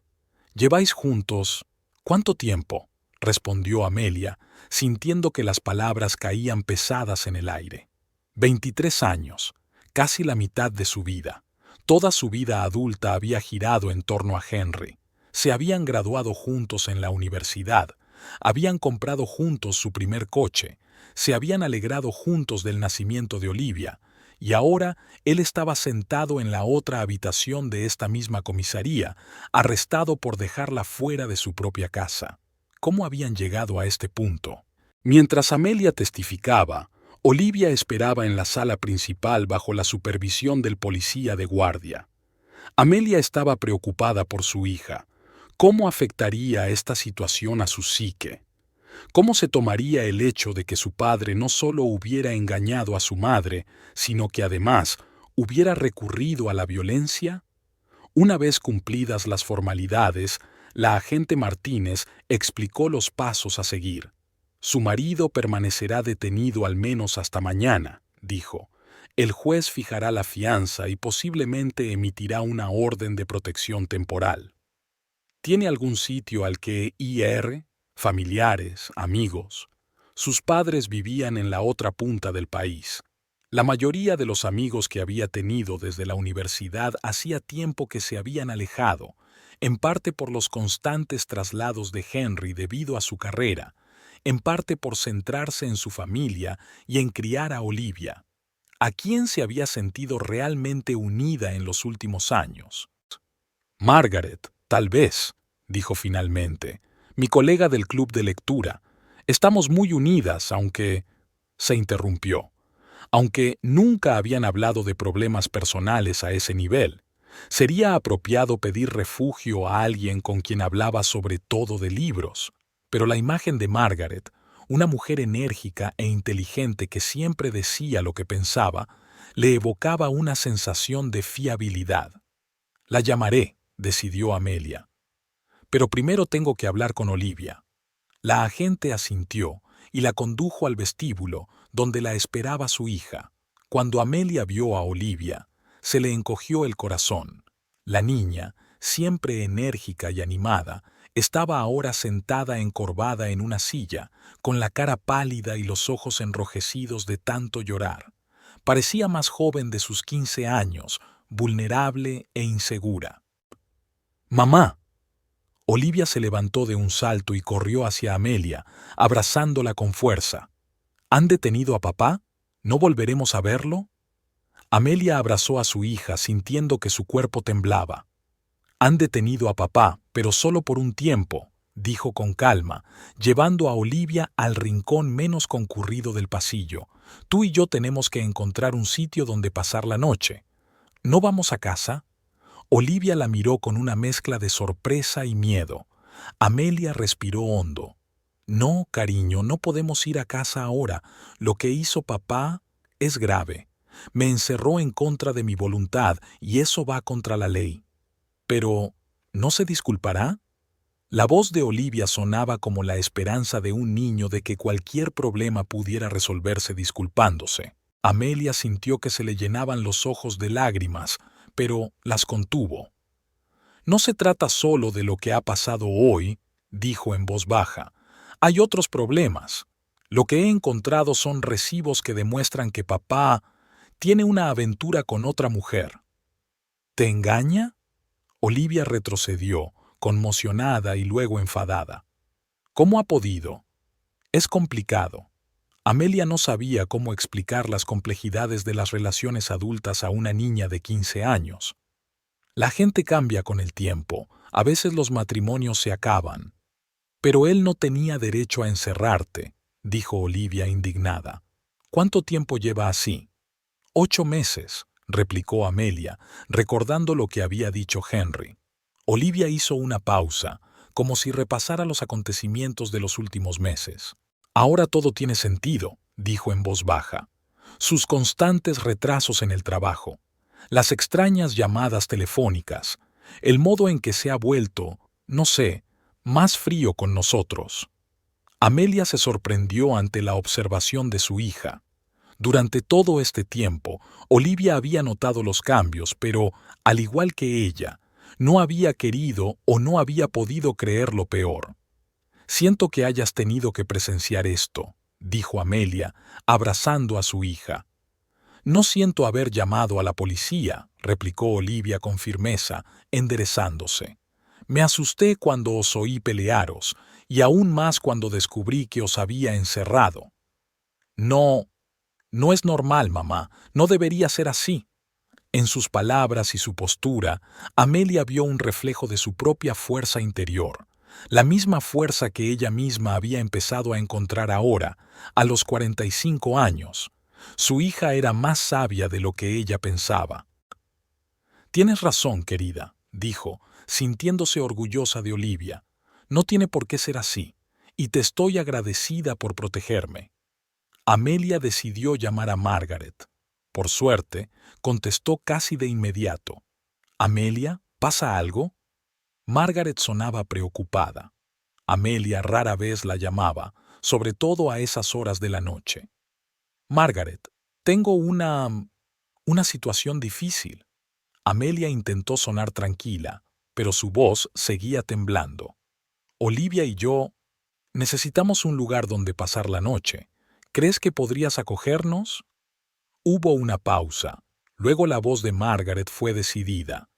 ¿Lleváis juntos cuánto tiempo?», respondió Amelia, sintiendo que las palabras caían pesadas en el aire. 23 años, casi la mitad de su vida. Toda su vida adulta había girado en torno a Henry. Se habían graduado juntos en la universidad, habían comprado juntos su primer coche, se habían alegrado juntos del nacimiento de Olivia, y ahora él estaba sentado en la otra habitación de esta misma comisaría, arrestado por dejarla fuera de su propia casa. ¿Cómo habían llegado a este punto? Mientras Amelia testificaba, Olivia esperaba en la sala principal bajo la supervisión del policía de guardia. Amelia estaba preocupada por su hija. ¿Cómo afectaría esta situación a su psique? ¿Cómo se tomaría el hecho de que su padre no solo hubiera engañado a su madre, sino que además hubiera recurrido a la violencia? Una vez cumplidas las formalidades, la agente Martínez explicó los pasos a seguir. «Su marido permanecerá detenido al menos hasta mañana», dijo. «El juez fijará la fianza y posiblemente emitirá una orden de protección temporal. ¿Tiene algún sitio al que ir? Familiares, amigos». Sus padres vivían en la otra punta del país. La mayoría de los amigos que había tenido desde la universidad hacía tiempo que se habían alejado, en parte por los constantes traslados de Henry debido a su carrera, en parte por centrarse en su familia y en criar a Olivia, a quien se había sentido realmente unida en los últimos años. Margaret, tal vez, dijo finalmente, mi colega del club de lectura. Estamos muy unidas, aunque... Se interrumpió. Aunque nunca habían hablado de problemas personales a ese nivel, sería apropiado pedir refugio a alguien con quien hablaba sobre todo de libros. Pero la imagen de Margaret, una mujer enérgica e inteligente que siempre decía lo que pensaba, le evocaba una sensación de fiabilidad. La llamaré, decidió Amelia. Pero primero tengo que hablar con Olivia. La agente asintió y la condujo al vestíbulo, donde la esperaba su hija. Cuando Amelia vio a Olivia, se le encogió el corazón. La niña, siempre enérgica y animada, estaba ahora sentada encorvada en una silla, con la cara pálida y los ojos enrojecidos de tanto llorar. Parecía más joven de sus 15 años, vulnerable e insegura. «¡Mamá!». Olivia se levantó de un salto y corrió hacia Amelia, abrazándola con fuerza. ¿Han detenido a papá? ¿No volveremos a verlo? Amelia abrazó a su hija, sintiendo que su cuerpo temblaba. Han detenido a papá, pero solo por un tiempo, dijo con calma, llevando a Olivia al rincón menos concurrido del pasillo. Tú y yo tenemos que encontrar un sitio donde pasar la noche. ¿No vamos a casa? Olivia la miró con una mezcla de sorpresa y miedo. Amelia respiró hondo. No, cariño, no podemos ir a casa ahora. Lo que hizo papá es grave. Me encerró en contra de mi voluntad y eso va contra la ley. Pero, ¿no se disculpará? La voz de Olivia sonaba como la esperanza de un niño de que cualquier problema pudiera resolverse disculpándose. Amelia sintió que se le llenaban los ojos de lágrimas, pero las contuvo. No se trata solo de lo que ha pasado hoy, dijo en voz baja. Hay otros problemas. Lo que he encontrado son recibos que demuestran que papá tiene una aventura con otra mujer. ¿Te engaña? Olivia retrocedió, conmocionada y luego enfadada. ¿Cómo ha podido? Es complicado. Amelia no sabía cómo explicar las complejidades de las relaciones adultas a una niña de 15 años. La gente cambia con el tiempo, a veces los matrimonios se acaban. Pero él no tenía derecho a encerrarte, dijo Olivia indignada. ¿Cuánto tiempo lleva así? 8 meses, replicó Amelia, recordando lo que había dicho Henry. Olivia hizo una pausa, como si repasara los acontecimientos de los últimos meses. Ahora todo tiene sentido, dijo en voz baja. Sus constantes retrasos en el trabajo, las extrañas llamadas telefónicas, el modo en que se ha vuelto, no sé, más frío con nosotros. Amelia se sorprendió ante la observación de su hija. Durante todo este tiempo, Olivia había notado los cambios, pero, al igual que ella, no había querido o no había podido creer lo peor. Siento que hayas tenido que presenciar esto, dijo Amelia, abrazando a su hija. No siento haber llamado a la policía, replicó Olivia con firmeza, enderezándose. Me asusté cuando os oí pelearos, y aún más cuando descubrí que os había encerrado. No es normal, mamá, no debería ser así. En sus palabras y su postura, Amelia vio un reflejo de su propia fuerza interior, la misma fuerza que ella misma había empezado a encontrar ahora, a los 45 años. Su hija era más sabia de lo que ella pensaba. Tienes razón, querida, dijo, sintiéndose orgullosa de Olivia. No tiene por qué ser así, y te estoy agradecida por protegerme. Amelia decidió llamar a Margaret. Por suerte, contestó casi de inmediato. «Amelia, ¿pasa algo?» Margaret sonaba preocupada. Amelia rara vez la llamaba, sobre todo a esas horas de la noche. «Margaret, tengo una situación difícil». Amelia intentó sonar tranquila, pero su voz seguía temblando. «Olivia y yo necesitamos un lugar donde pasar la noche. ¿Crees que podrías acogernos?» Hubo una pausa. Luego la voz de Margaret fue decidida.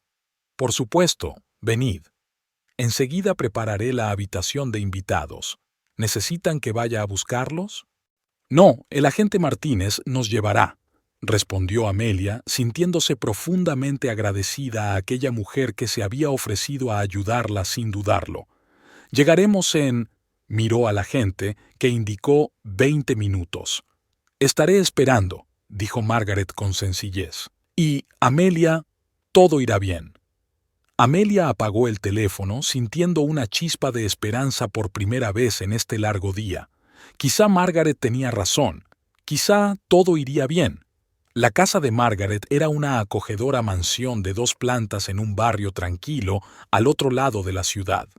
«Por supuesto, venid». Enseguida prepararé la habitación de invitados. ¿Necesitan que vaya a buscarlos? No, el agente Martínez nos llevará, respondió Amelia, sintiéndose profundamente agradecida a aquella mujer que se había ofrecido a ayudarla sin dudarlo. Llegaremos en... Miró al agente, que indicó 20 minutos. Estaré esperando, dijo Margaret con sencillez. Y, Amelia, todo irá bien. Amelia apagó el teléfono, sintiendo una chispa de esperanza por primera vez en este largo día. Quizá Margaret tenía razón. Quizá todo iría bien. La casa de Margaret era una acogedora mansión de 2 plantas en un barrio tranquilo al otro lado de la ciudad.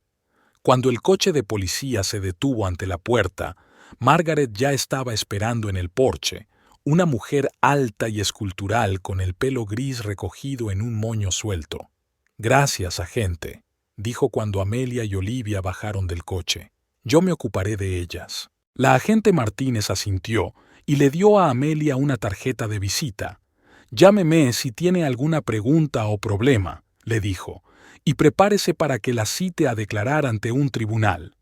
Cuando el coche de policía se detuvo ante la puerta, Margaret ya estaba esperando en el porche, una mujer alta y escultural con el pelo gris recogido en un moño suelto. «Gracias, agente», dijo cuando Amelia y Olivia bajaron del coche. «Yo me ocuparé de ellas». La agente Martínez asintió y le dio a Amelia una tarjeta de visita. «Llámeme si tiene alguna pregunta o problema», le dijo, «y prepárese para que la cite a declarar ante un tribunal».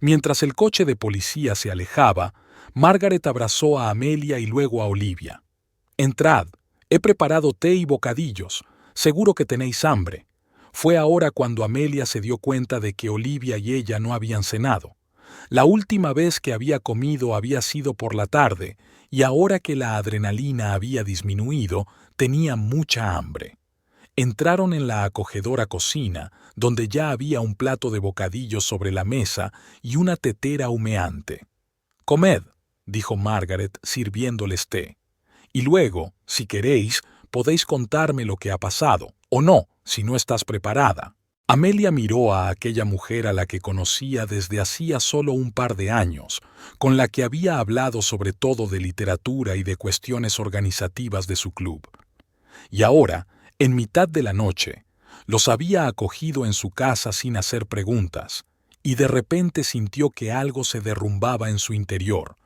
Mientras el coche de policía se alejaba, Margaret abrazó a Amelia y luego a Olivia. «Entrad, he preparado té y bocadillos, seguro que tenéis hambre». Fue ahora cuando Amelia se dio cuenta de que Olivia y ella no habían cenado. La última vez que había comido había sido por la tarde, y ahora que la adrenalina había disminuido, tenía mucha hambre. Entraron en la acogedora cocina, donde ya había un plato de bocadillos sobre la mesa y una tetera humeante. «Comed», dijo Margaret sirviéndoles té. «Y luego, si queréis, podéis contarme lo que ha pasado, o no, si no estás preparada». Amelia miró a aquella mujer a la que conocía desde hacía solo un par de años, con la que había hablado sobre todo de literatura y de cuestiones organizativas de su club. Y ahora, en mitad de la noche, los había acogido en su casa sin hacer preguntas, y de repente sintió que algo se derrumbaba en su interior,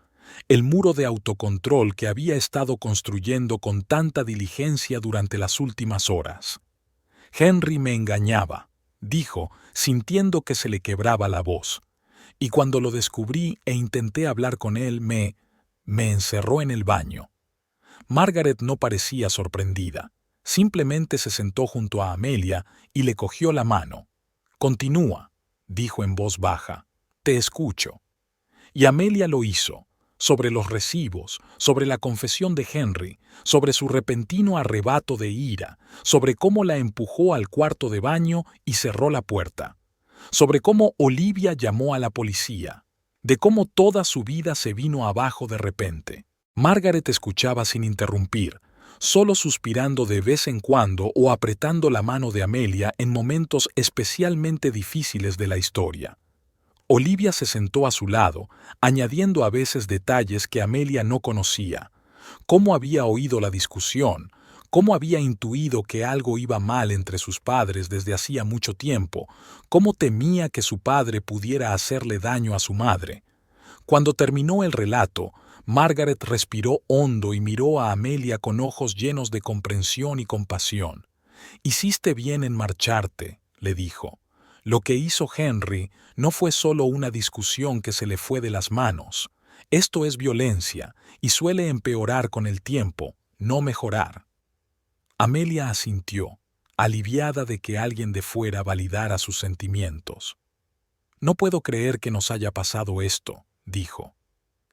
el muro de autocontrol que había estado construyendo con tanta diligencia durante las últimas horas. «Henry me engañaba», dijo, sintiendo que se le quebraba la voz. «Y cuando lo descubrí e intenté hablar con él, me encerró en el baño». Margaret no parecía sorprendida. Simplemente se sentó junto a Amelia y le cogió la mano. «Continúa», dijo en voz baja. «Te escucho». Y Amelia lo hizo. Sobre los recibos, sobre la confesión de Henry, sobre su repentino arrebato de ira, sobre cómo la empujó al cuarto de baño y cerró la puerta, sobre cómo Olivia llamó a la policía, de cómo toda su vida se vino abajo de repente. Margaret escuchaba sin interrumpir, solo suspirando de vez en cuando o apretando la mano de Amelia en momentos especialmente difíciles de la historia. Olivia se sentó a su lado, añadiendo a veces detalles que Amelia no conocía. Cómo había oído la discusión, cómo había intuido que algo iba mal entre sus padres desde hacía mucho tiempo, cómo temía que su padre pudiera hacerle daño a su madre. Cuando terminó el relato, Margaret respiró hondo y miró a Amelia con ojos llenos de comprensión y compasión. «Hiciste bien en marcharte», le dijo. «Lo que hizo Henry no fue solo una discusión que se le fue de las manos. Esto es violencia y suele empeorar con el tiempo, no mejorar». Amelia asintió, aliviada de que alguien de fuera validara sus sentimientos. «No puedo creer que nos haya pasado esto», dijo.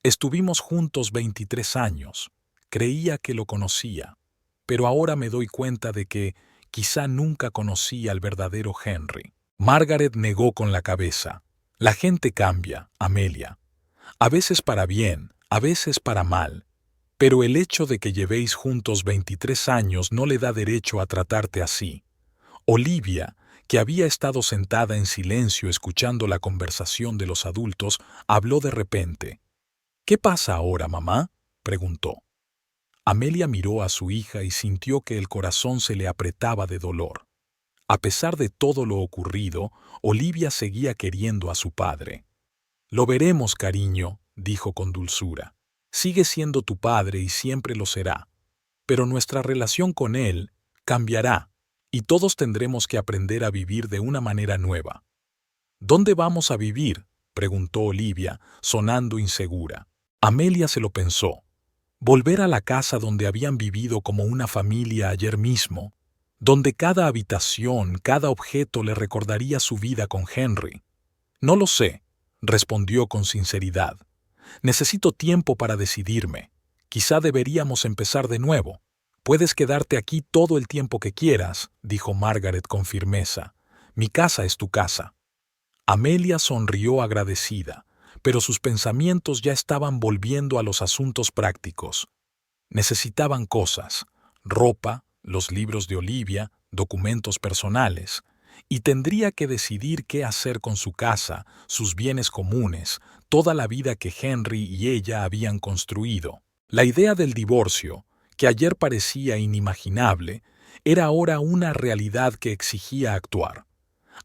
«Estuvimos juntos 23 años. Creía que lo conocía, pero ahora me doy cuenta de que quizá nunca conocí al verdadero Henry». Margaret negó con la cabeza. «La gente cambia, Amelia. A veces para bien, a veces para mal. Pero el hecho de que llevéis juntos 23 años no le da derecho a tratarte así». Olivia, que había estado sentada en silencio escuchando la conversación de los adultos, habló de repente. «¿Qué pasa ahora, mamá?», preguntó. Amelia miró a su hija y sintió que el corazón se le apretaba de dolor. A pesar de todo lo ocurrido, Olivia seguía queriendo a su padre. «Lo veremos, cariño», dijo con dulzura. «Sigue siendo tu padre y siempre lo será. Pero nuestra relación con él cambiará y todos tendremos que aprender a vivir de una manera nueva». ¿Dónde vamos a vivir?, preguntó Olivia, sonando insegura. Amelia se lo pensó. Volver a la casa donde habían vivido como una familia ayer mismo, donde cada habitación, cada objeto le recordaría su vida con Henry. No lo sé, respondió con sinceridad. Necesito tiempo para decidirme. Quizá deberíamos empezar de nuevo. Puedes quedarte aquí todo el tiempo que quieras, dijo Margaret con firmeza. Mi casa es tu casa. Amelia sonrió agradecida, pero sus pensamientos ya estaban volviendo a los asuntos prácticos. Necesitaban cosas: ropa, los libros de Olivia, documentos personales, y tendría que decidir qué hacer con su casa, sus bienes comunes, toda la vida que Henry y ella habían construido. La idea del divorcio, que ayer parecía inimaginable, era ahora una realidad que exigía actuar.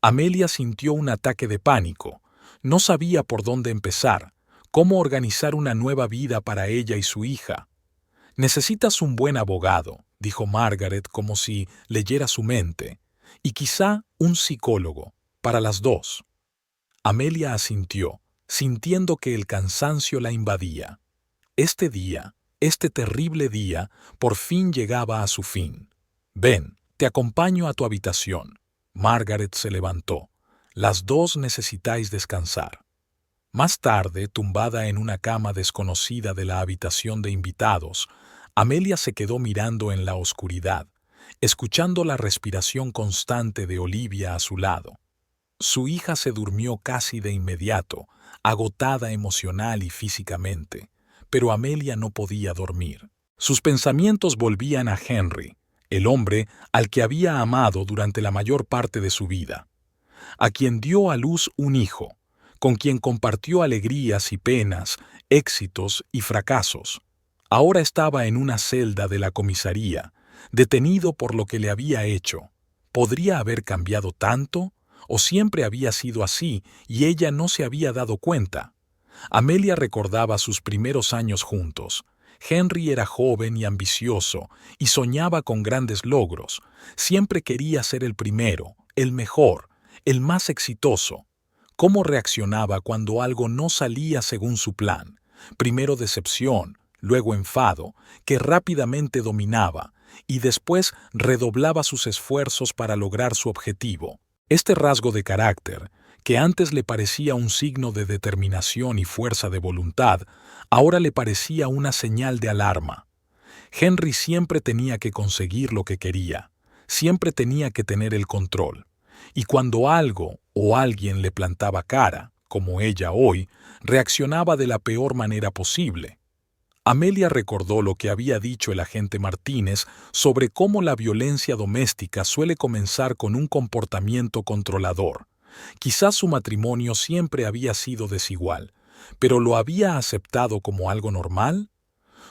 Amelia sintió un ataque de pánico. No sabía por dónde empezar, cómo organizar una nueva vida para ella y su hija. Necesitas un buen abogado, dijo Margaret como si leyera su mente, y quizá un psicólogo, para las dos. Amelia asintió, sintiendo que el cansancio la invadía. Este día, este terrible día, por fin llegaba a su fin. Ven, te acompaño a tu habitación. Margaret se levantó. Las dos necesitáis descansar. Más tarde, tumbada en una cama desconocida de la habitación de invitados, Amelia se quedó mirando en la oscuridad, escuchando la respiración constante de Olivia a su lado. Su hija se durmió casi de inmediato, agotada emocional y físicamente, pero Amelia no podía dormir. Sus pensamientos volvían a Henry, el hombre al que había amado durante la mayor parte de su vida, a quien dio a luz un hijo, con quien compartió alegrías y penas, éxitos y fracasos. Ahora estaba en una celda de la comisaría, detenido por lo que le había hecho. ¿Podría haber cambiado tanto? ¿O siempre había sido así y ella no se había dado cuenta? Amelia recordaba sus primeros años juntos. Henry era joven y ambicioso, y soñaba con grandes logros. Siempre quería ser el primero, el mejor, el más exitoso. ¿Cómo reaccionaba cuando algo no salía según su plan? Primero decepción, luego enfado, que rápidamente dominaba, y después redoblaba sus esfuerzos para lograr su objetivo. Este rasgo de carácter, que antes le parecía un signo de determinación y fuerza de voluntad, ahora le parecía una señal de alarma. Henry siempre tenía que conseguir lo que quería, siempre tenía que tener el control. Y cuando algo o alguien le plantaba cara, como ella hoy, reaccionaba de la peor manera posible. Amelia recordó lo que había dicho el agente Martínez sobre cómo la violencia doméstica suele comenzar con un comportamiento controlador. Quizás su matrimonio siempre había sido desigual, pero ¿lo había aceptado como algo normal?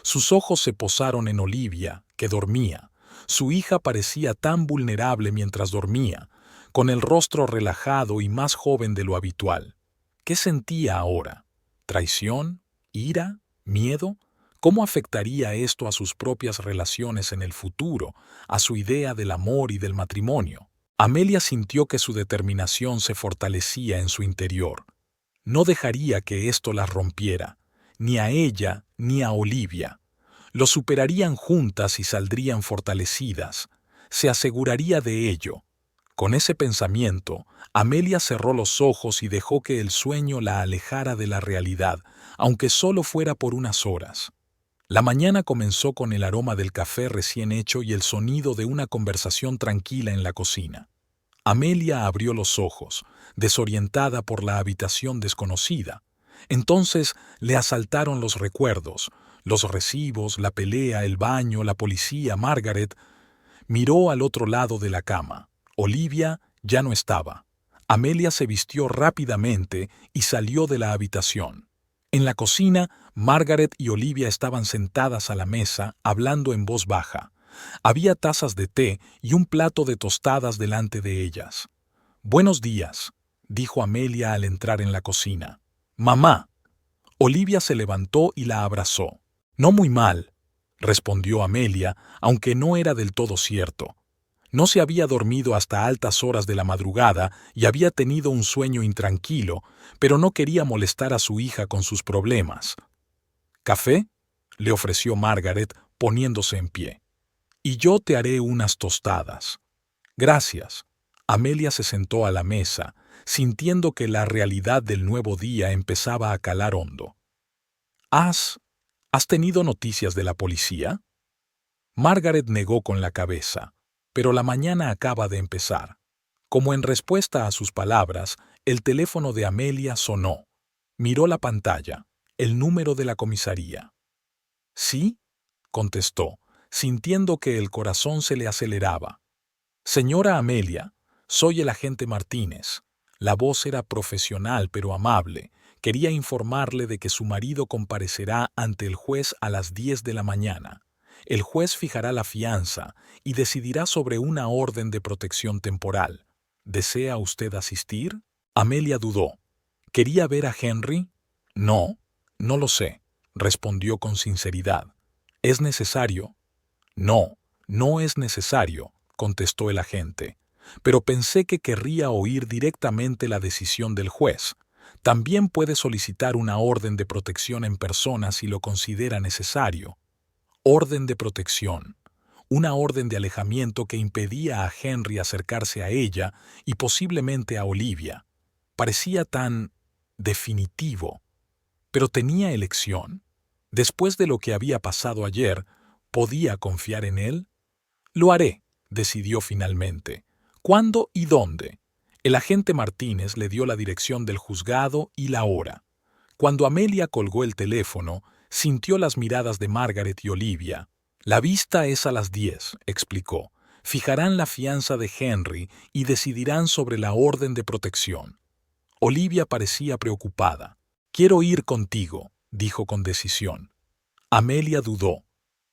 Sus ojos se posaron en Olivia, que dormía. Su hija parecía tan vulnerable mientras dormía, con el rostro relajado y más joven de lo habitual. ¿Qué sentía ahora? ¿Traición? ¿Ira? ¿Miedo? ¿Cómo afectaría esto a sus propias relaciones en el futuro, a su idea del amor y del matrimonio? Amelia sintió que su determinación se fortalecía en su interior. No dejaría que esto las rompiera, ni a ella ni a Olivia. Lo superarían juntas y saldrían fortalecidas. Se aseguraría de ello. Con ese pensamiento, Amelia cerró los ojos y dejó que el sueño la alejara de la realidad, aunque solo fuera por unas horas. La mañana comenzó con el aroma del café recién hecho y el sonido de una conversación tranquila en la cocina. Amelia abrió los ojos, desorientada por la habitación desconocida. Entonces le asaltaron los recuerdos, los recibos, la pelea, el baño, la policía, Margaret. Miró al otro lado de la cama. Olivia ya no estaba. Amelia se vistió rápidamente y salió de la habitación. En la cocina, Margaret y Olivia estaban sentadas a la mesa, hablando en voz baja. Había tazas de té y un plato de tostadas delante de ellas. «Buenos días», dijo Amelia al entrar en la cocina. «Mamá». Olivia se levantó y la abrazó. «No muy mal», respondió Amelia, aunque no era del todo cierto. No se había dormido hasta altas horas de la madrugada y había tenido un sueño intranquilo, pero no quería molestar a su hija con sus problemas. ¿Café?, le ofreció Margaret, poniéndose en pie. Y yo te haré unas tostadas. Gracias. Amelia se sentó a la mesa, sintiendo que la realidad del nuevo día empezaba a calar hondo. ¿Has tenido noticias de la policía? Margaret negó con la cabeza, pero la mañana acaba de empezar. Como en respuesta a sus palabras, el teléfono de Amelia sonó. Miró la pantalla, el número de la comisaría. ¿Sí?, contestó, sintiendo que el corazón se le aceleraba. Señora Amelia, soy el agente Martínez. La voz era profesional pero amable. Quería informarle de que su marido comparecerá ante el juez a las 10 de la mañana. El juez fijará la fianza y decidirá sobre una orden de protección temporal. ¿Desea usted asistir? Amelia dudó. ¿Quería ver a Henry? No, no lo sé, respondió con sinceridad. ¿Es necesario? No, no es necesario, contestó el agente. Pero pensé que querría oír directamente la decisión del juez. También puede solicitar una orden de protección en persona si lo considera necesario. Orden de protección. Una orden de alejamiento que impedía a Henry acercarse a ella y posiblemente a Olivia. Parecía tan definitivo. Pero tenía elección. Después de lo que había pasado ayer, ¿podía confiar en él? Lo haré, decidió finalmente. ¿Cuándo y dónde? El agente Martínez le dio la dirección del juzgado y la hora. Cuando Amelia colgó el teléfono, sintió las miradas de Margaret y Olivia. La vista es a las 10, explicó. Fijarán la fianza de Henry y decidirán sobre la orden de protección. Olivia parecía preocupada. Quiero ir contigo, dijo con decisión. Amelia dudó.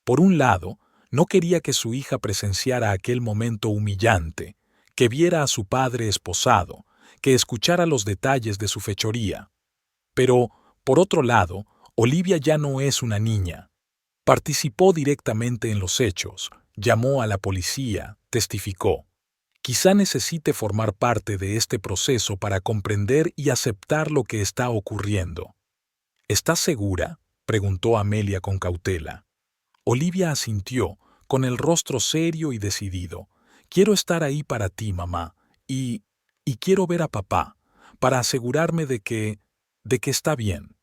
Por un lado, no quería que su hija presenciara aquel momento humillante, que viera a su padre esposado, que escuchara los detalles de su fechoría. Pero, por otro lado, Olivia ya no es una niña. Participó directamente en los hechos, llamó a la policía, testificó. Quizá necesite formar parte de este proceso para comprender y aceptar lo que está ocurriendo. ¿Estás segura?, preguntó Amelia con cautela. Olivia asintió, con el rostro serio y decidido. Quiero estar ahí para ti, mamá, y quiero ver a papá, para asegurarme de que está bien.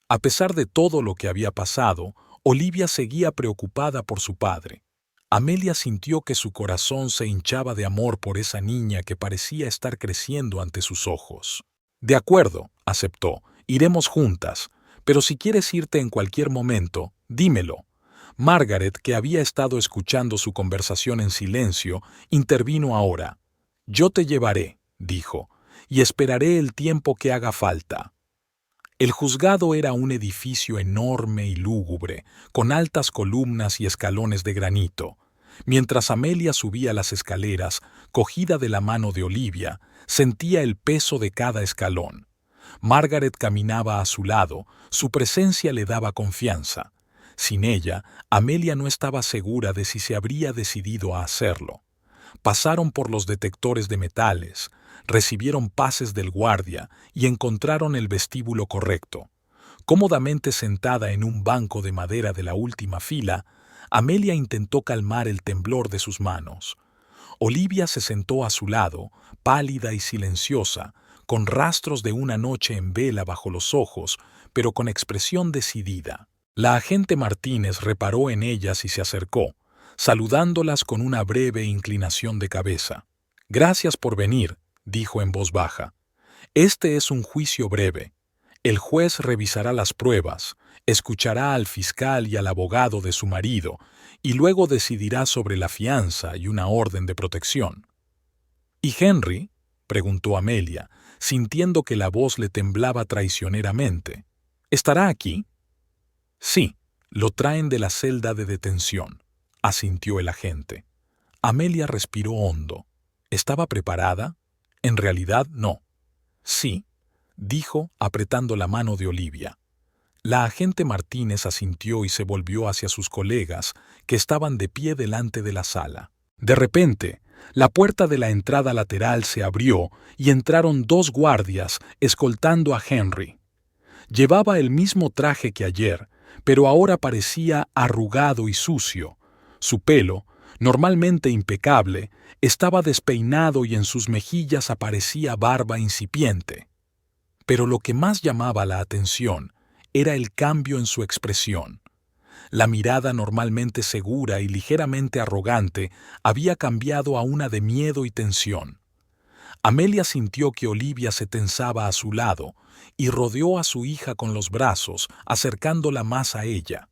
A pesar de todo lo que había pasado, Olivia seguía preocupada por su padre. Amelia sintió que su corazón se hinchaba de amor por esa niña que parecía estar creciendo ante sus ojos. De acuerdo, aceptó, iremos juntas, pero si quieres irte en cualquier momento, dímelo. Margaret, que había estado escuchando su conversación en silencio, intervino ahora. Yo te llevaré, dijo, y esperaré el tiempo que haga falta. El juzgado era un edificio enorme y lúgubre, con altas columnas y escalones de granito. Mientras Amelia subía las escaleras, cogida de la mano de Olivia, sentía el peso de cada escalón. Margaret caminaba a su lado, su presencia le daba confianza. Sin ella, Amelia no estaba segura de si se habría decidido a hacerlo. Pasaron por los detectores de metales, recibieron pases del guardia y encontraron el vestíbulo correcto. Cómodamente sentada en un banco de madera de la última fila, Amelia intentó calmar el temblor de sus manos. Olivia se sentó a su lado, pálida y silenciosa, con rastros de una noche en vela bajo los ojos, pero con expresión decidida. La agente Martínez reparó en ellas y se acercó, saludándolas con una breve inclinación de cabeza. «Gracias por venir», dijo en voz baja. «Este es un juicio breve. El juez revisará las pruebas, escuchará al fiscal y al abogado de su marido, y luego decidirá sobre la fianza y una orden de protección». «¿Y Henry?», preguntó Amelia, sintiendo que la voz le temblaba traicioneramente. «¿Estará aquí?» «Sí, lo traen de la celda de detención», asintió el agente. Amelia respiró hondo. ¿Estaba preparada? En realidad, no. «Sí», dijo, apretando la mano de Olivia. La agente Martínez asintió y se volvió hacia sus colegas, que estaban de pie delante de la sala. De repente, La puerta de la entrada lateral se abrió y entraron 2 guardias escoltando a Henry. Llevaba el mismo traje que ayer, pero ahora parecía arrugado y sucio. Su pelo, normalmente impecable, estaba despeinado y en sus mejillas aparecía barba incipiente. Pero lo que más llamaba la atención era el cambio en su expresión. La mirada normalmente segura y ligeramente arrogante había cambiado a una de miedo y tensión. Amelia sintió que Olivia se tensaba a su lado y rodeó a su hija con los brazos, acercándola más a ella.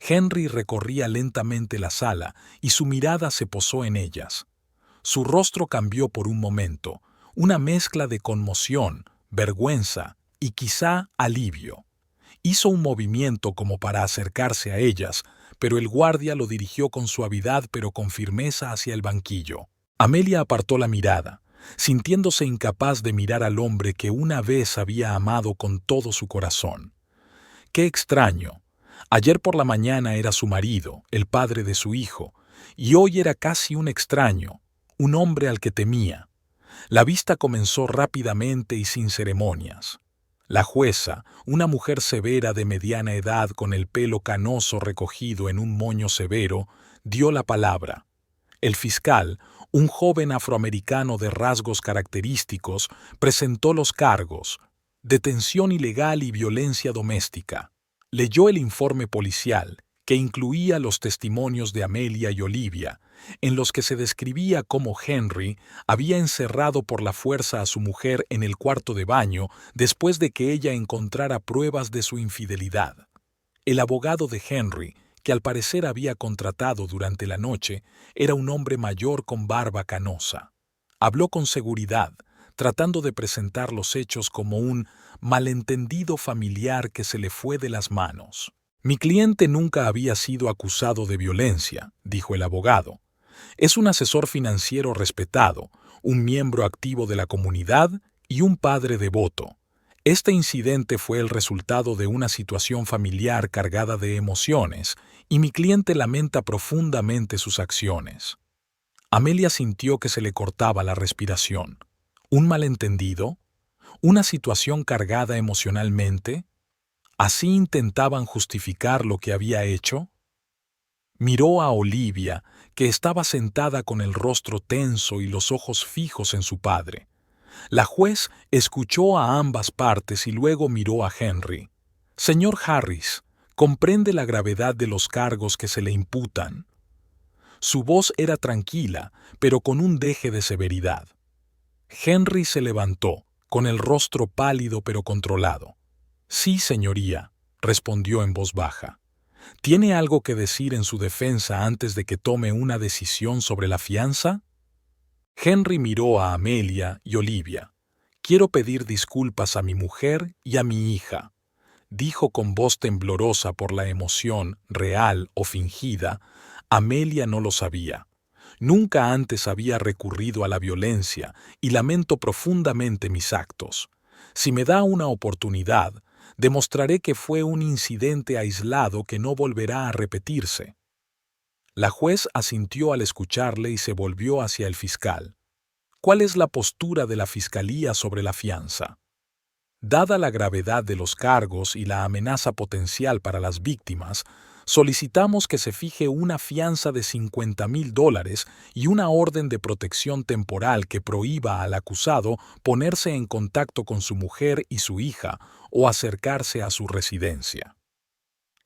Henry recorría lentamente la sala y su mirada se posó en ellas. Su rostro cambió por un momento, una mezcla de conmoción, vergüenza y quizá alivio. Hizo un movimiento como para acercarse a ellas, pero el guardia lo dirigió con suavidad pero con firmeza hacia el banquillo. Amelia apartó la mirada, sintiéndose incapaz de mirar al hombre que una vez había amado con todo su corazón. ¡Qué extraño! Ayer por la mañana era su marido, el padre de su hijo, y hoy era casi un extraño, un hombre al que temía. La vista comenzó rápidamente y sin ceremonias. La jueza, una mujer severa de mediana edad con el pelo canoso recogido en un moño severo, dio la palabra. El fiscal, un joven afroamericano de rasgos característicos, presentó los cargos: detención ilegal y violencia doméstica. Leyó el informe policial, que incluía los testimonios de Amelia y Olivia, en los que se describía cómo Henry había encerrado por la fuerza a su mujer en el cuarto de baño después de que ella encontrara pruebas de su infidelidad. El abogado de Henry, que al parecer había contratado durante la noche, era un hombre mayor con barba canosa. Habló con seguridad, tratando de presentar los hechos como un malentendido familiar que se le fue de las manos. «Mi cliente nunca había sido acusado de violencia», dijo el abogado. «Es un asesor financiero respetado, un miembro activo de la comunidad y un padre devoto. Este incidente fue el resultado de una situación familiar cargada de emociones, y mi cliente lamenta profundamente sus acciones». Amelia sintió que se le cortaba la respiración. ¿Un malentendido? ¿Una situación cargada emocionalmente? ¿Así intentaban justificar lo que había hecho? Miró a Olivia, que estaba sentada con el rostro tenso y los ojos fijos en su padre. La juez escuchó a ambas partes y luego miró a Henry. «Señor Harris, ¿comprende la gravedad de los cargos que se le imputan?» Su voz era tranquila, pero con un deje de severidad. Henry se levantó, con el rostro pálido pero controlado. «Sí, señoría», respondió en voz baja. «¿Tiene algo que decir en su defensa antes de que tome una decisión sobre la fianza?» Henry miró a Amelia y Olivia. «Quiero pedir disculpas a mi mujer y a mi hija», dijo con voz temblorosa por la emoción, real o fingida. Amelia no lo sabía. Nunca antes había recurrido a la violencia y lamento profundamente mis actos. Si me da una oportunidad, demostraré que fue un incidente aislado que no volverá a repetirse. La juez asintió al escucharle y se volvió hacia el fiscal. ¿Cuál es la postura de la fiscalía sobre la fianza? Dada la gravedad de los cargos y la amenaza potencial para las víctimas, solicitamos que se fije una fianza de $50,000 y una orden de protección temporal que prohíba al acusado ponerse en contacto con su mujer y su hija o acercarse a su residencia.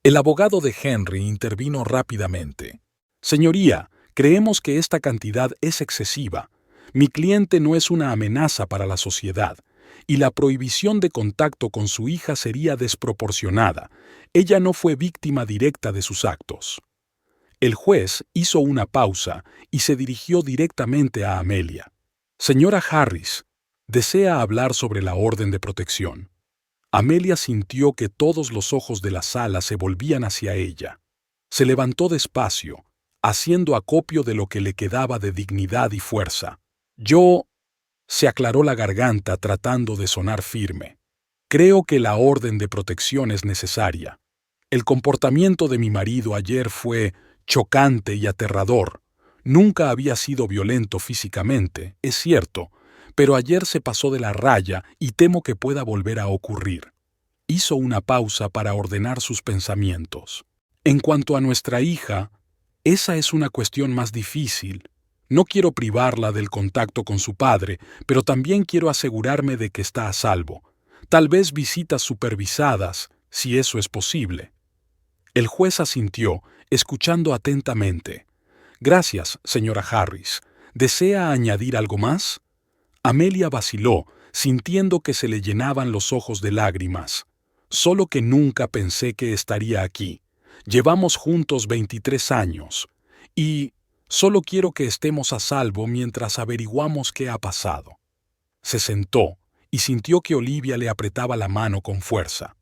El abogado de Henry intervino rápidamente. «Señoría, creemos que esta cantidad es excesiva. Mi cliente no es una amenaza para la sociedad, y la prohibición de contacto con su hija sería desproporcionada. Ella no fue víctima directa de sus actos». El juez hizo una pausa y se dirigió directamente a Amelia. «Señora Harris, ¿desea hablar sobre la orden de protección?» Amelia sintió que todos los ojos de la sala se volvían hacia ella. Se levantó despacio, haciendo acopio de lo que le quedaba de dignidad y fuerza. «Yo…» Se aclaró la garganta tratando de sonar firme. «Creo que la orden de protección es necesaria. El comportamiento de mi marido ayer fue chocante y aterrador. Nunca había sido violento físicamente, es cierto, pero ayer se pasó de la raya y temo que pueda volver a ocurrir. Hizo una pausa para ordenar sus pensamientos. En cuanto a nuestra hija, esa es una cuestión más difícil. No quiero privarla del contacto con su padre, pero también quiero asegurarme de que está a salvo. Tal vez visitas supervisadas, si eso es posible. El juez asintió, escuchando atentamente. Gracias, señora Harris. ¿Desea añadir algo más? Amelia vaciló, sintiendo que se le llenaban los ojos de lágrimas. Solo que nunca pensé que estaría aquí. Llevamos juntos 23 años. Y solo quiero que estemos a salvo mientras averiguamos qué ha pasado. Se sentó y sintió que Olivia le apretaba la mano con fuerza.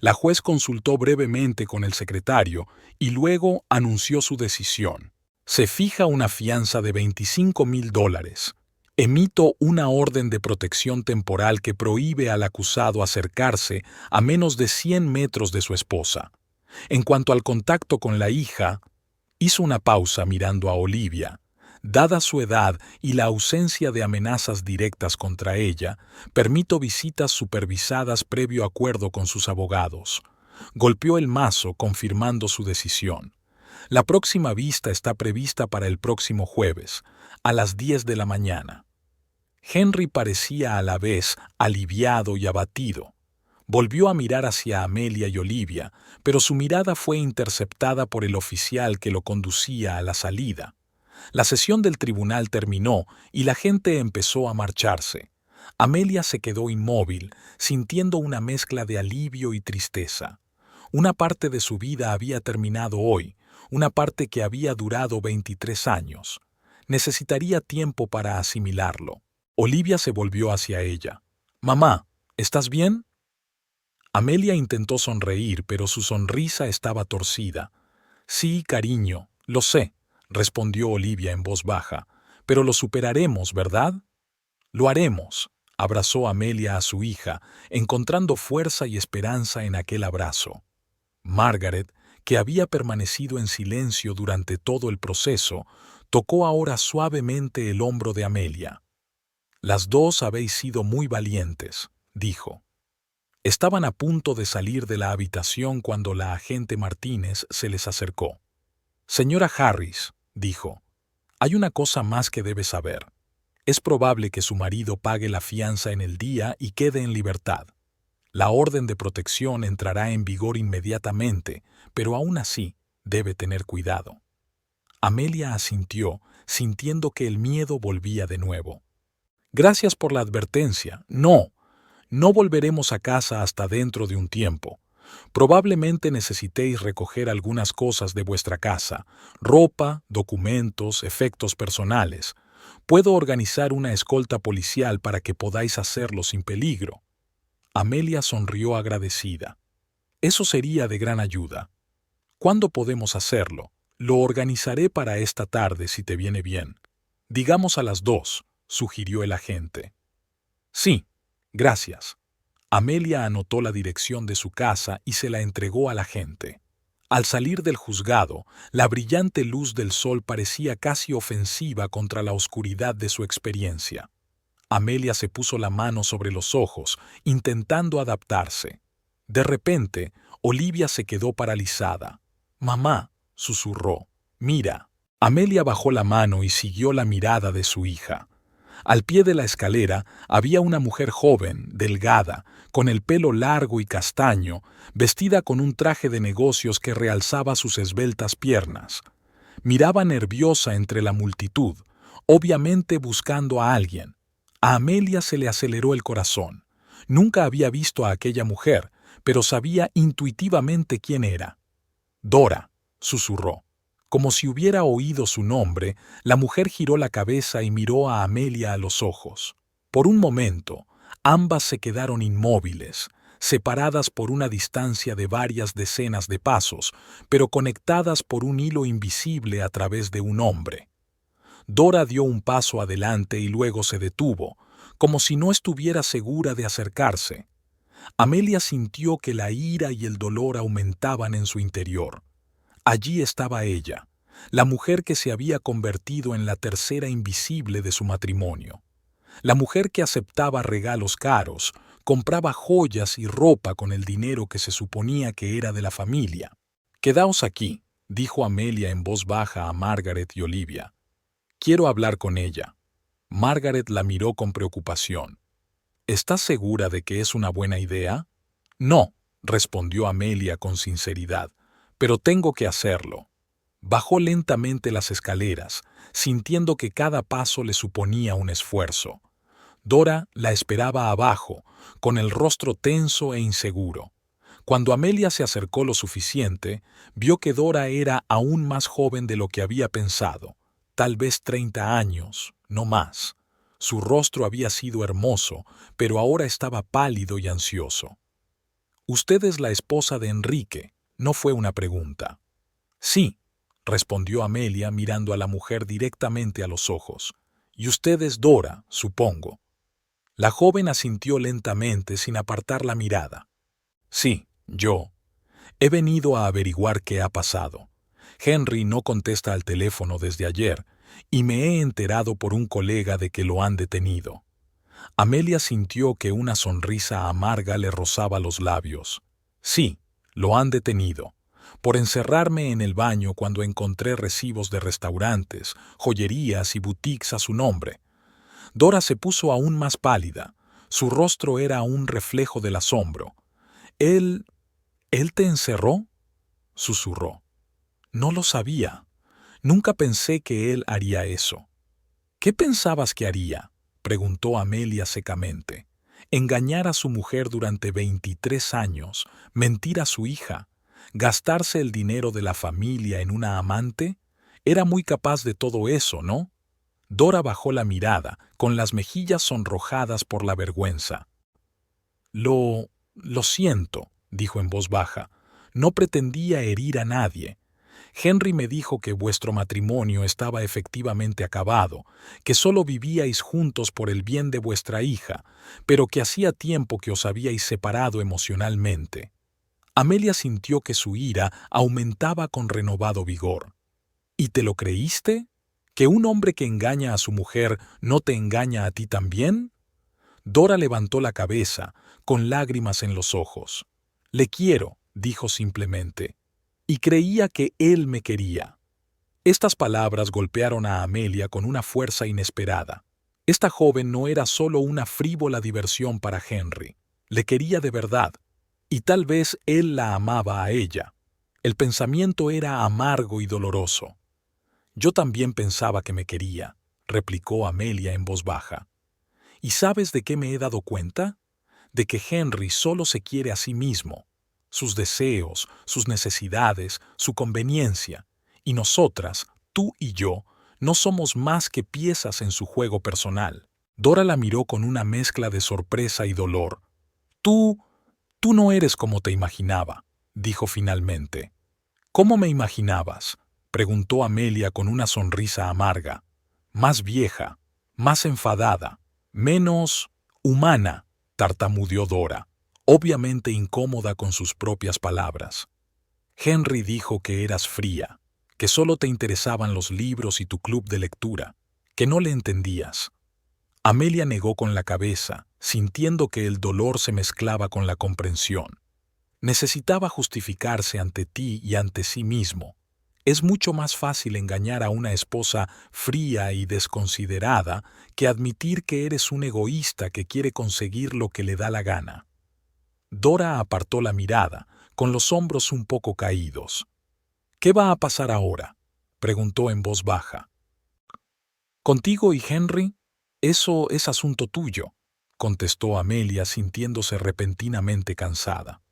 La juez consultó brevemente con el secretario y luego anunció su decisión. Se fija una fianza de $25,000. Emito una orden de protección temporal que prohíbe al acusado acercarse a menos de 100 metros de su esposa. En cuanto al contacto con la hija, hizo una pausa mirando a Olivia. Dada su edad y la ausencia de amenazas directas contra ella, permito visitas supervisadas previo acuerdo con sus abogados. Golpeó el mazo confirmando su decisión. La próxima vista está prevista para el próximo jueves, a las 10 de la mañana. Henry parecía a la vez aliviado y abatido. Volvió a mirar hacia Amelia y Olivia, pero su mirada fue interceptada por el oficial que lo conducía a la salida. La sesión del tribunal terminó y la gente empezó a marcharse. Amelia se quedó inmóvil, sintiendo una mezcla de alivio y tristeza. Una parte de su vida había terminado hoy, una parte que había durado 23 años. Necesitaría tiempo para asimilarlo. Olivia se volvió hacia ella. «Mamá, ¿estás bien?» Amelia intentó sonreír, pero su sonrisa estaba torcida. «Sí, cariño, lo sé», respondió Olivia en voz baja. «Pero lo superaremos, ¿verdad?» «Lo haremos», abrazó Amelia a su hija, encontrando fuerza y esperanza en aquel abrazo. Margaret, que había permanecido en silencio durante todo el proceso, tocó ahora suavemente el hombro de Amelia. «Las dos habéis sido muy valientes», dijo. Estaban a punto de salir de la habitación cuando la agente Martínez se les acercó. «Señora Harris», dijo, «hay una cosa más que debe saber. Es probable que su marido pague la fianza en el día y quede en libertad. La orden de protección entrará en vigor inmediatamente, pero aún así debe tener cuidado». Amelia asintió, sintiendo que el miedo volvía de nuevo. «Gracias por la advertencia. No volveremos a casa hasta dentro de un tiempo. Probablemente necesitéis recoger algunas cosas de vuestra casa, ropa, documentos, efectos personales. Puedo organizar una escolta policial para que podáis hacerlo sin peligro». Amelia sonrió agradecida. «Eso sería de gran ayuda. ¿Cuándo podemos hacerlo? Lo organizaré para esta tarde si te viene bien. Digamos a las 2, sugirió el agente. «Sí, gracias». Amelia anotó la dirección de su casa y se la entregó al agente. Al salir del juzgado, la brillante luz del sol parecía casi ofensiva contra la oscuridad de su experiencia. Amelia se puso la mano sobre los ojos, intentando adaptarse. De repente, Olivia se quedó paralizada. «Mamá», susurró, «mira». Amelia bajó la mano y siguió la mirada de su hija. Al pie de la escalera había una mujer joven, delgada, con el pelo largo y castaño, vestida con un traje de negocios que realzaba sus esbeltas piernas. Miraba nerviosa entre la multitud, obviamente buscando a alguien. A Amelia se le aceleró el corazón. Nunca había visto a aquella mujer, pero sabía intuitivamente quién era. «Dora», susurró. Como si hubiera oído su nombre, la mujer giró la cabeza y miró a Amelia a los ojos. Por un momento, ambas se quedaron inmóviles, separadas por una distancia de varias decenas de pasos, pero conectadas por un hilo invisible a través de un hombre. Dora dio un paso adelante y luego se detuvo, como si no estuviera segura de acercarse. Amelia sintió que la ira y el dolor aumentaban en su interior. Allí estaba ella, la mujer que se había convertido en la tercera invisible de su matrimonio, la mujer que aceptaba regalos caros, compraba joyas y ropa con el dinero que se suponía que era de la familia. «Quedaos aquí», dijo Amelia en voz baja a Margaret y Olivia. «Quiero hablar con ella». Margaret la miró con preocupación. «¿Estás segura de que es una buena idea?» «No», respondió Amelia con sinceridad, «pero tengo que hacerlo». Bajó lentamente las escaleras, sintiendo que cada paso le suponía un esfuerzo. Dora la esperaba abajo, con el rostro tenso e inseguro. Cuando Amelia se acercó lo suficiente, vio que Dora era aún más joven de lo que había pensado, tal vez 30 años, no más. Su rostro había sido hermoso, pero ahora estaba pálido y ansioso. «¿Usted es la esposa de Enrique?», no fue una pregunta. «Sí», respondió Amelia mirando a la mujer directamente a los ojos. «Y usted es Dora, supongo». La joven asintió lentamente sin apartar la mirada. «Sí, yo. He venido a averiguar qué ha pasado. Henry no contesta al teléfono desde ayer y me he enterado por un colega de que lo han detenido». Amelia sintió que una sonrisa amarga le rozaba los labios. «Sí, lo han detenido. Por encerrarme en el baño cuando encontré recibos de restaurantes, joyerías y boutiques a su nombre». Dora se puso aún más pálida. Su rostro era un reflejo del asombro. «¿Él te encerró?», susurró. «No lo sabía. Nunca pensé que él haría eso». «¿Qué pensabas que haría?», preguntó Amelia secamente. «Engañar a su mujer durante 23 años, mentir a su hija, gastarse el dinero de la familia en una amante. Era muy capaz de todo eso, ¿no?». Dora bajó la mirada, con las mejillas sonrojadas por la vergüenza. Lo siento», dijo en voz baja. «No pretendía herir a nadie. Henry me dijo que vuestro matrimonio estaba efectivamente acabado, que solo vivíais juntos por el bien de vuestra hija, pero que hacía tiempo que os habíais separado emocionalmente». Amelia sintió que su ira aumentaba con renovado vigor. «¿Y te lo creíste? ¿Que un hombre que engaña a su mujer no te engaña a ti también?». Dora levantó la cabeza, con lágrimas en los ojos. «Le quiero», dijo simplemente, «y creía que él me quería». Estas palabras golpearon a Amelia con una fuerza inesperada. Esta joven no era solo una frívola diversión para Henry. Le quería de verdad, y tal vez él la amaba a ella. El pensamiento era amargo y doloroso. «Yo también pensaba que me quería», replicó Amelia en voz baja. «¿Y sabes de qué me he dado cuenta? De que Henry solo se quiere a sí mismo, sus deseos, sus necesidades, su conveniencia, y nosotras, tú y yo, no somos más que piezas en su juego personal». Dora la miró con una mezcla de sorpresa y dolor. Tú no eres como te imaginaba», dijo finalmente. «¿Cómo me imaginabas?», preguntó Amelia con una sonrisa amarga. «Más vieja, más enfadada, menos humana», tartamudeó Dora, obviamente incómoda con sus propias palabras. «Henry dijo que eras fría, que solo te interesaban los libros y tu club de lectura, que no le entendías». Amelia negó con la cabeza, sintiendo que el dolor se mezclaba con la comprensión. Necesitaba justificarse ante ti y ante sí mismo. Es mucho más fácil engañar a una esposa fría y desconsiderada que admitir que eres un egoísta que quiere conseguir lo que le da la gana. Dora apartó la mirada, con los hombros un poco caídos. «¿Qué va a pasar ahora?», preguntó en voz baja. «Contigo y Henry, eso es asunto tuyo», contestó Amelia sintiéndose repentinamente cansada.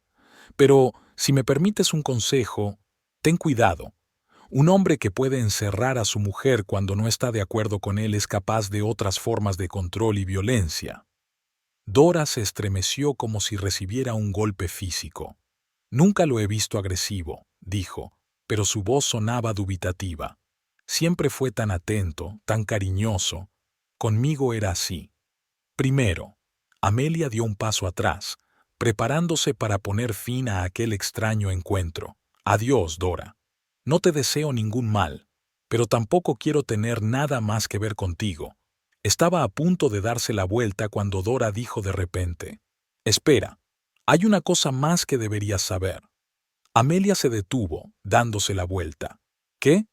«Pero, si me permites un consejo, ten cuidado. Un hombre que puede encerrar a su mujer cuando no está de acuerdo con él es capaz de otras formas de control y violencia». Dora se estremeció como si recibiera un golpe físico. «Nunca lo he visto agresivo», dijo, pero su voz sonaba dubitativa. «Siempre fue tan atento, tan cariñoso. Conmigo era así». Primero, Amelia dio un paso atrás, preparándose para poner fin a aquel extraño encuentro. «Adiós, Dora. No te deseo ningún mal», pero tampoco quiero tener nada más que ver contigo. Estaba a punto de darse la vuelta cuando Dora dijo de repente: «Espera, hay una cosa más que deberías saber». Amelia se detuvo, dándose la vuelta. «¿Qué?».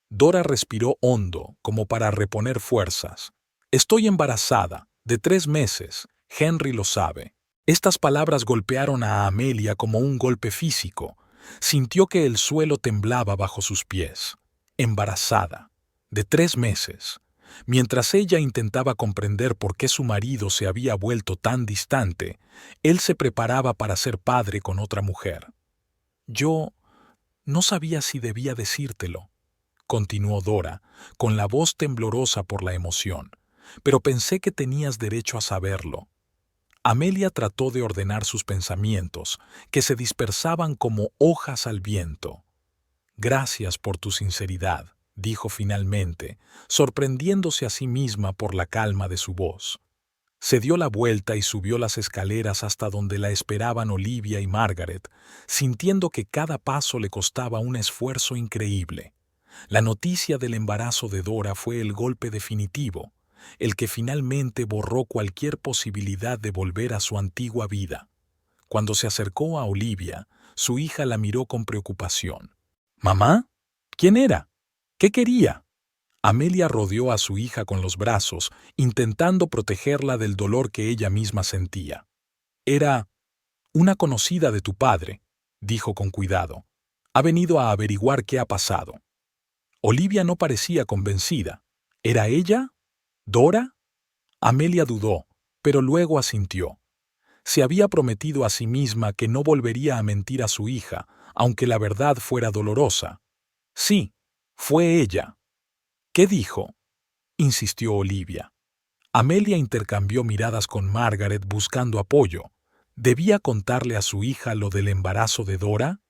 Dora respiró hondo, como para reponer fuerzas. «Estoy embarazada, de 3 meses. Henry lo sabe». Estas palabras golpearon a Amelia como un golpe físico. Sintió que el suelo temblaba bajo sus pies. Embarazada, de 3 meses. Mientras ella intentaba comprender por qué su marido se había vuelto tan distante, él se preparaba para ser padre con otra mujer. «Yo no sabía si debía decírtelo», continuó Dora, con la voz temblorosa por la emoción, «pero pensé que tenías derecho a saberlo». Amelia trató de ordenar sus pensamientos, que se dispersaban como hojas al viento. «Gracias por tu sinceridad», dijo finalmente, sorprendiéndose a sí misma por la calma de su voz. Se dio la vuelta y subió las escaleras hasta donde la esperaban Olivia y Margaret, sintiendo que cada paso le costaba un esfuerzo increíble. La noticia del embarazo de Dora fue el golpe definitivo, el que finalmente borró cualquier posibilidad de volver a su antigua vida. Cuando se acercó a Olivia, su hija la miró con preocupación. «¿Mamá? ¿Quién era? ¿Qué quería?». Amelia rodeó a su hija con los brazos, intentando protegerla del dolor que ella misma sentía. «Era una conocida de tu padre», dijo con cuidado. «Ha venido a averiguar qué ha pasado». Olivia no parecía convencida. ¿Era ella? ¿Dora? Amelia dudó, pero luego asintió. Se había prometido a sí misma que no volvería a mentir a su hija, aunque la verdad fuera dolorosa. «Sí, fue ella». «¿Qué dijo?», insistió Olivia. Amelia intercambió miradas con Margaret buscando apoyo. ¿Debía contarle a su hija lo del embarazo de Dora?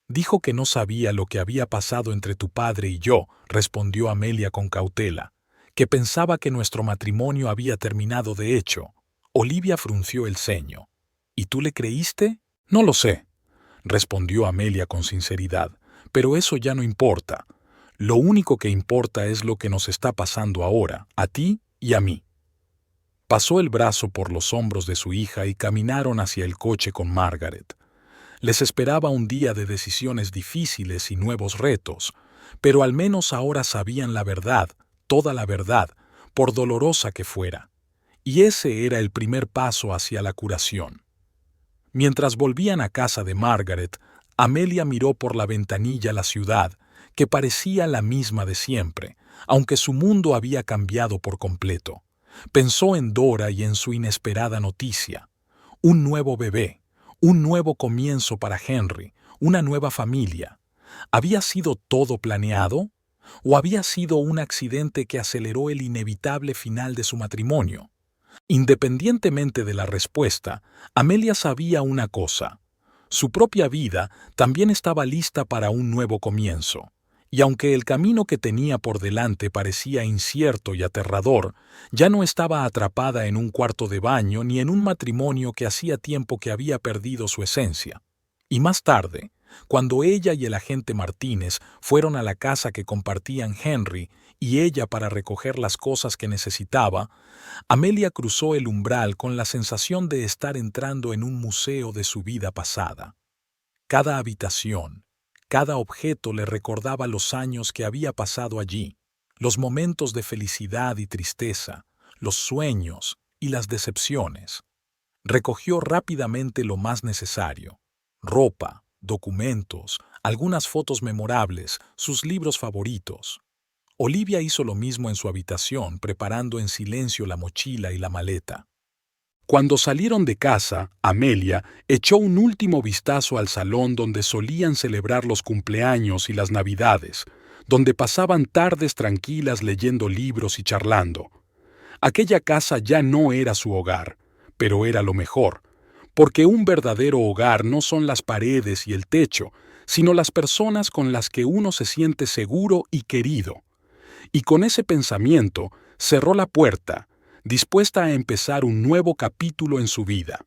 «Dijo que no sabía lo que había pasado entre tu padre y yo», respondió Amelia con cautela, «que pensaba que nuestro matrimonio había terminado de hecho». Olivia frunció el ceño. «¿Y tú le creíste?». «No lo sé», respondió Amelia con sinceridad, «pero eso ya no importa. Lo único que importa es lo que nos está pasando ahora, a ti y a mí». Pasó el brazo por los hombros de su hija y caminaron hacia el coche con Margaret. Les esperaba un día de decisiones difíciles y nuevos retos, pero al menos ahora sabían la verdad, toda la verdad, por dolorosa que fuera. Y ese era el primer paso hacia la curación. Mientras volvían a casa de Margaret, Amelia miró por la ventanilla la ciudad, que parecía la misma de siempre, aunque su mundo había cambiado por completo. Pensó en Dora y en su inesperada noticia. Un nuevo bebé, un nuevo comienzo para Henry, una nueva familia. ¿Había sido todo planeado? ¿O había sido un accidente que aceleró el inevitable final de su matrimonio? Independientemente de la respuesta, Amelia sabía una cosa. Su propia vida también estaba lista para un nuevo comienzo. Y aunque el camino que tenía por delante parecía incierto y aterrador, ya no estaba atrapada en un cuarto de baño ni en un matrimonio que hacía tiempo que había perdido su esencia. Y más tarde, cuando ella y el agente Martínez fueron a la casa que compartían Henry y ella para recoger las cosas que necesitaba, Amelia cruzó el umbral con la sensación de estar entrando en un museo de su vida pasada. Cada habitación, cada objeto le recordaba los años que había pasado allí, los momentos de felicidad y tristeza, los sueños y las decepciones. Recogió rápidamente lo más necesario: ropa, documentos, algunas fotos memorables, sus libros favoritos. Olivia hizo lo mismo en su habitación, preparando en silencio la mochila y la maleta. Cuando salieron de casa, Amelia echó un último vistazo al salón donde solían celebrar los cumpleaños y las Navidades, donde pasaban tardes tranquilas leyendo libros y charlando. Aquella casa ya no era su hogar, pero era lo mejor, porque un verdadero hogar no son las paredes y el techo, sino las personas con las que uno se siente seguro y querido. Y con ese pensamiento cerró la puerta, dispuesta a empezar un nuevo capítulo en su vida.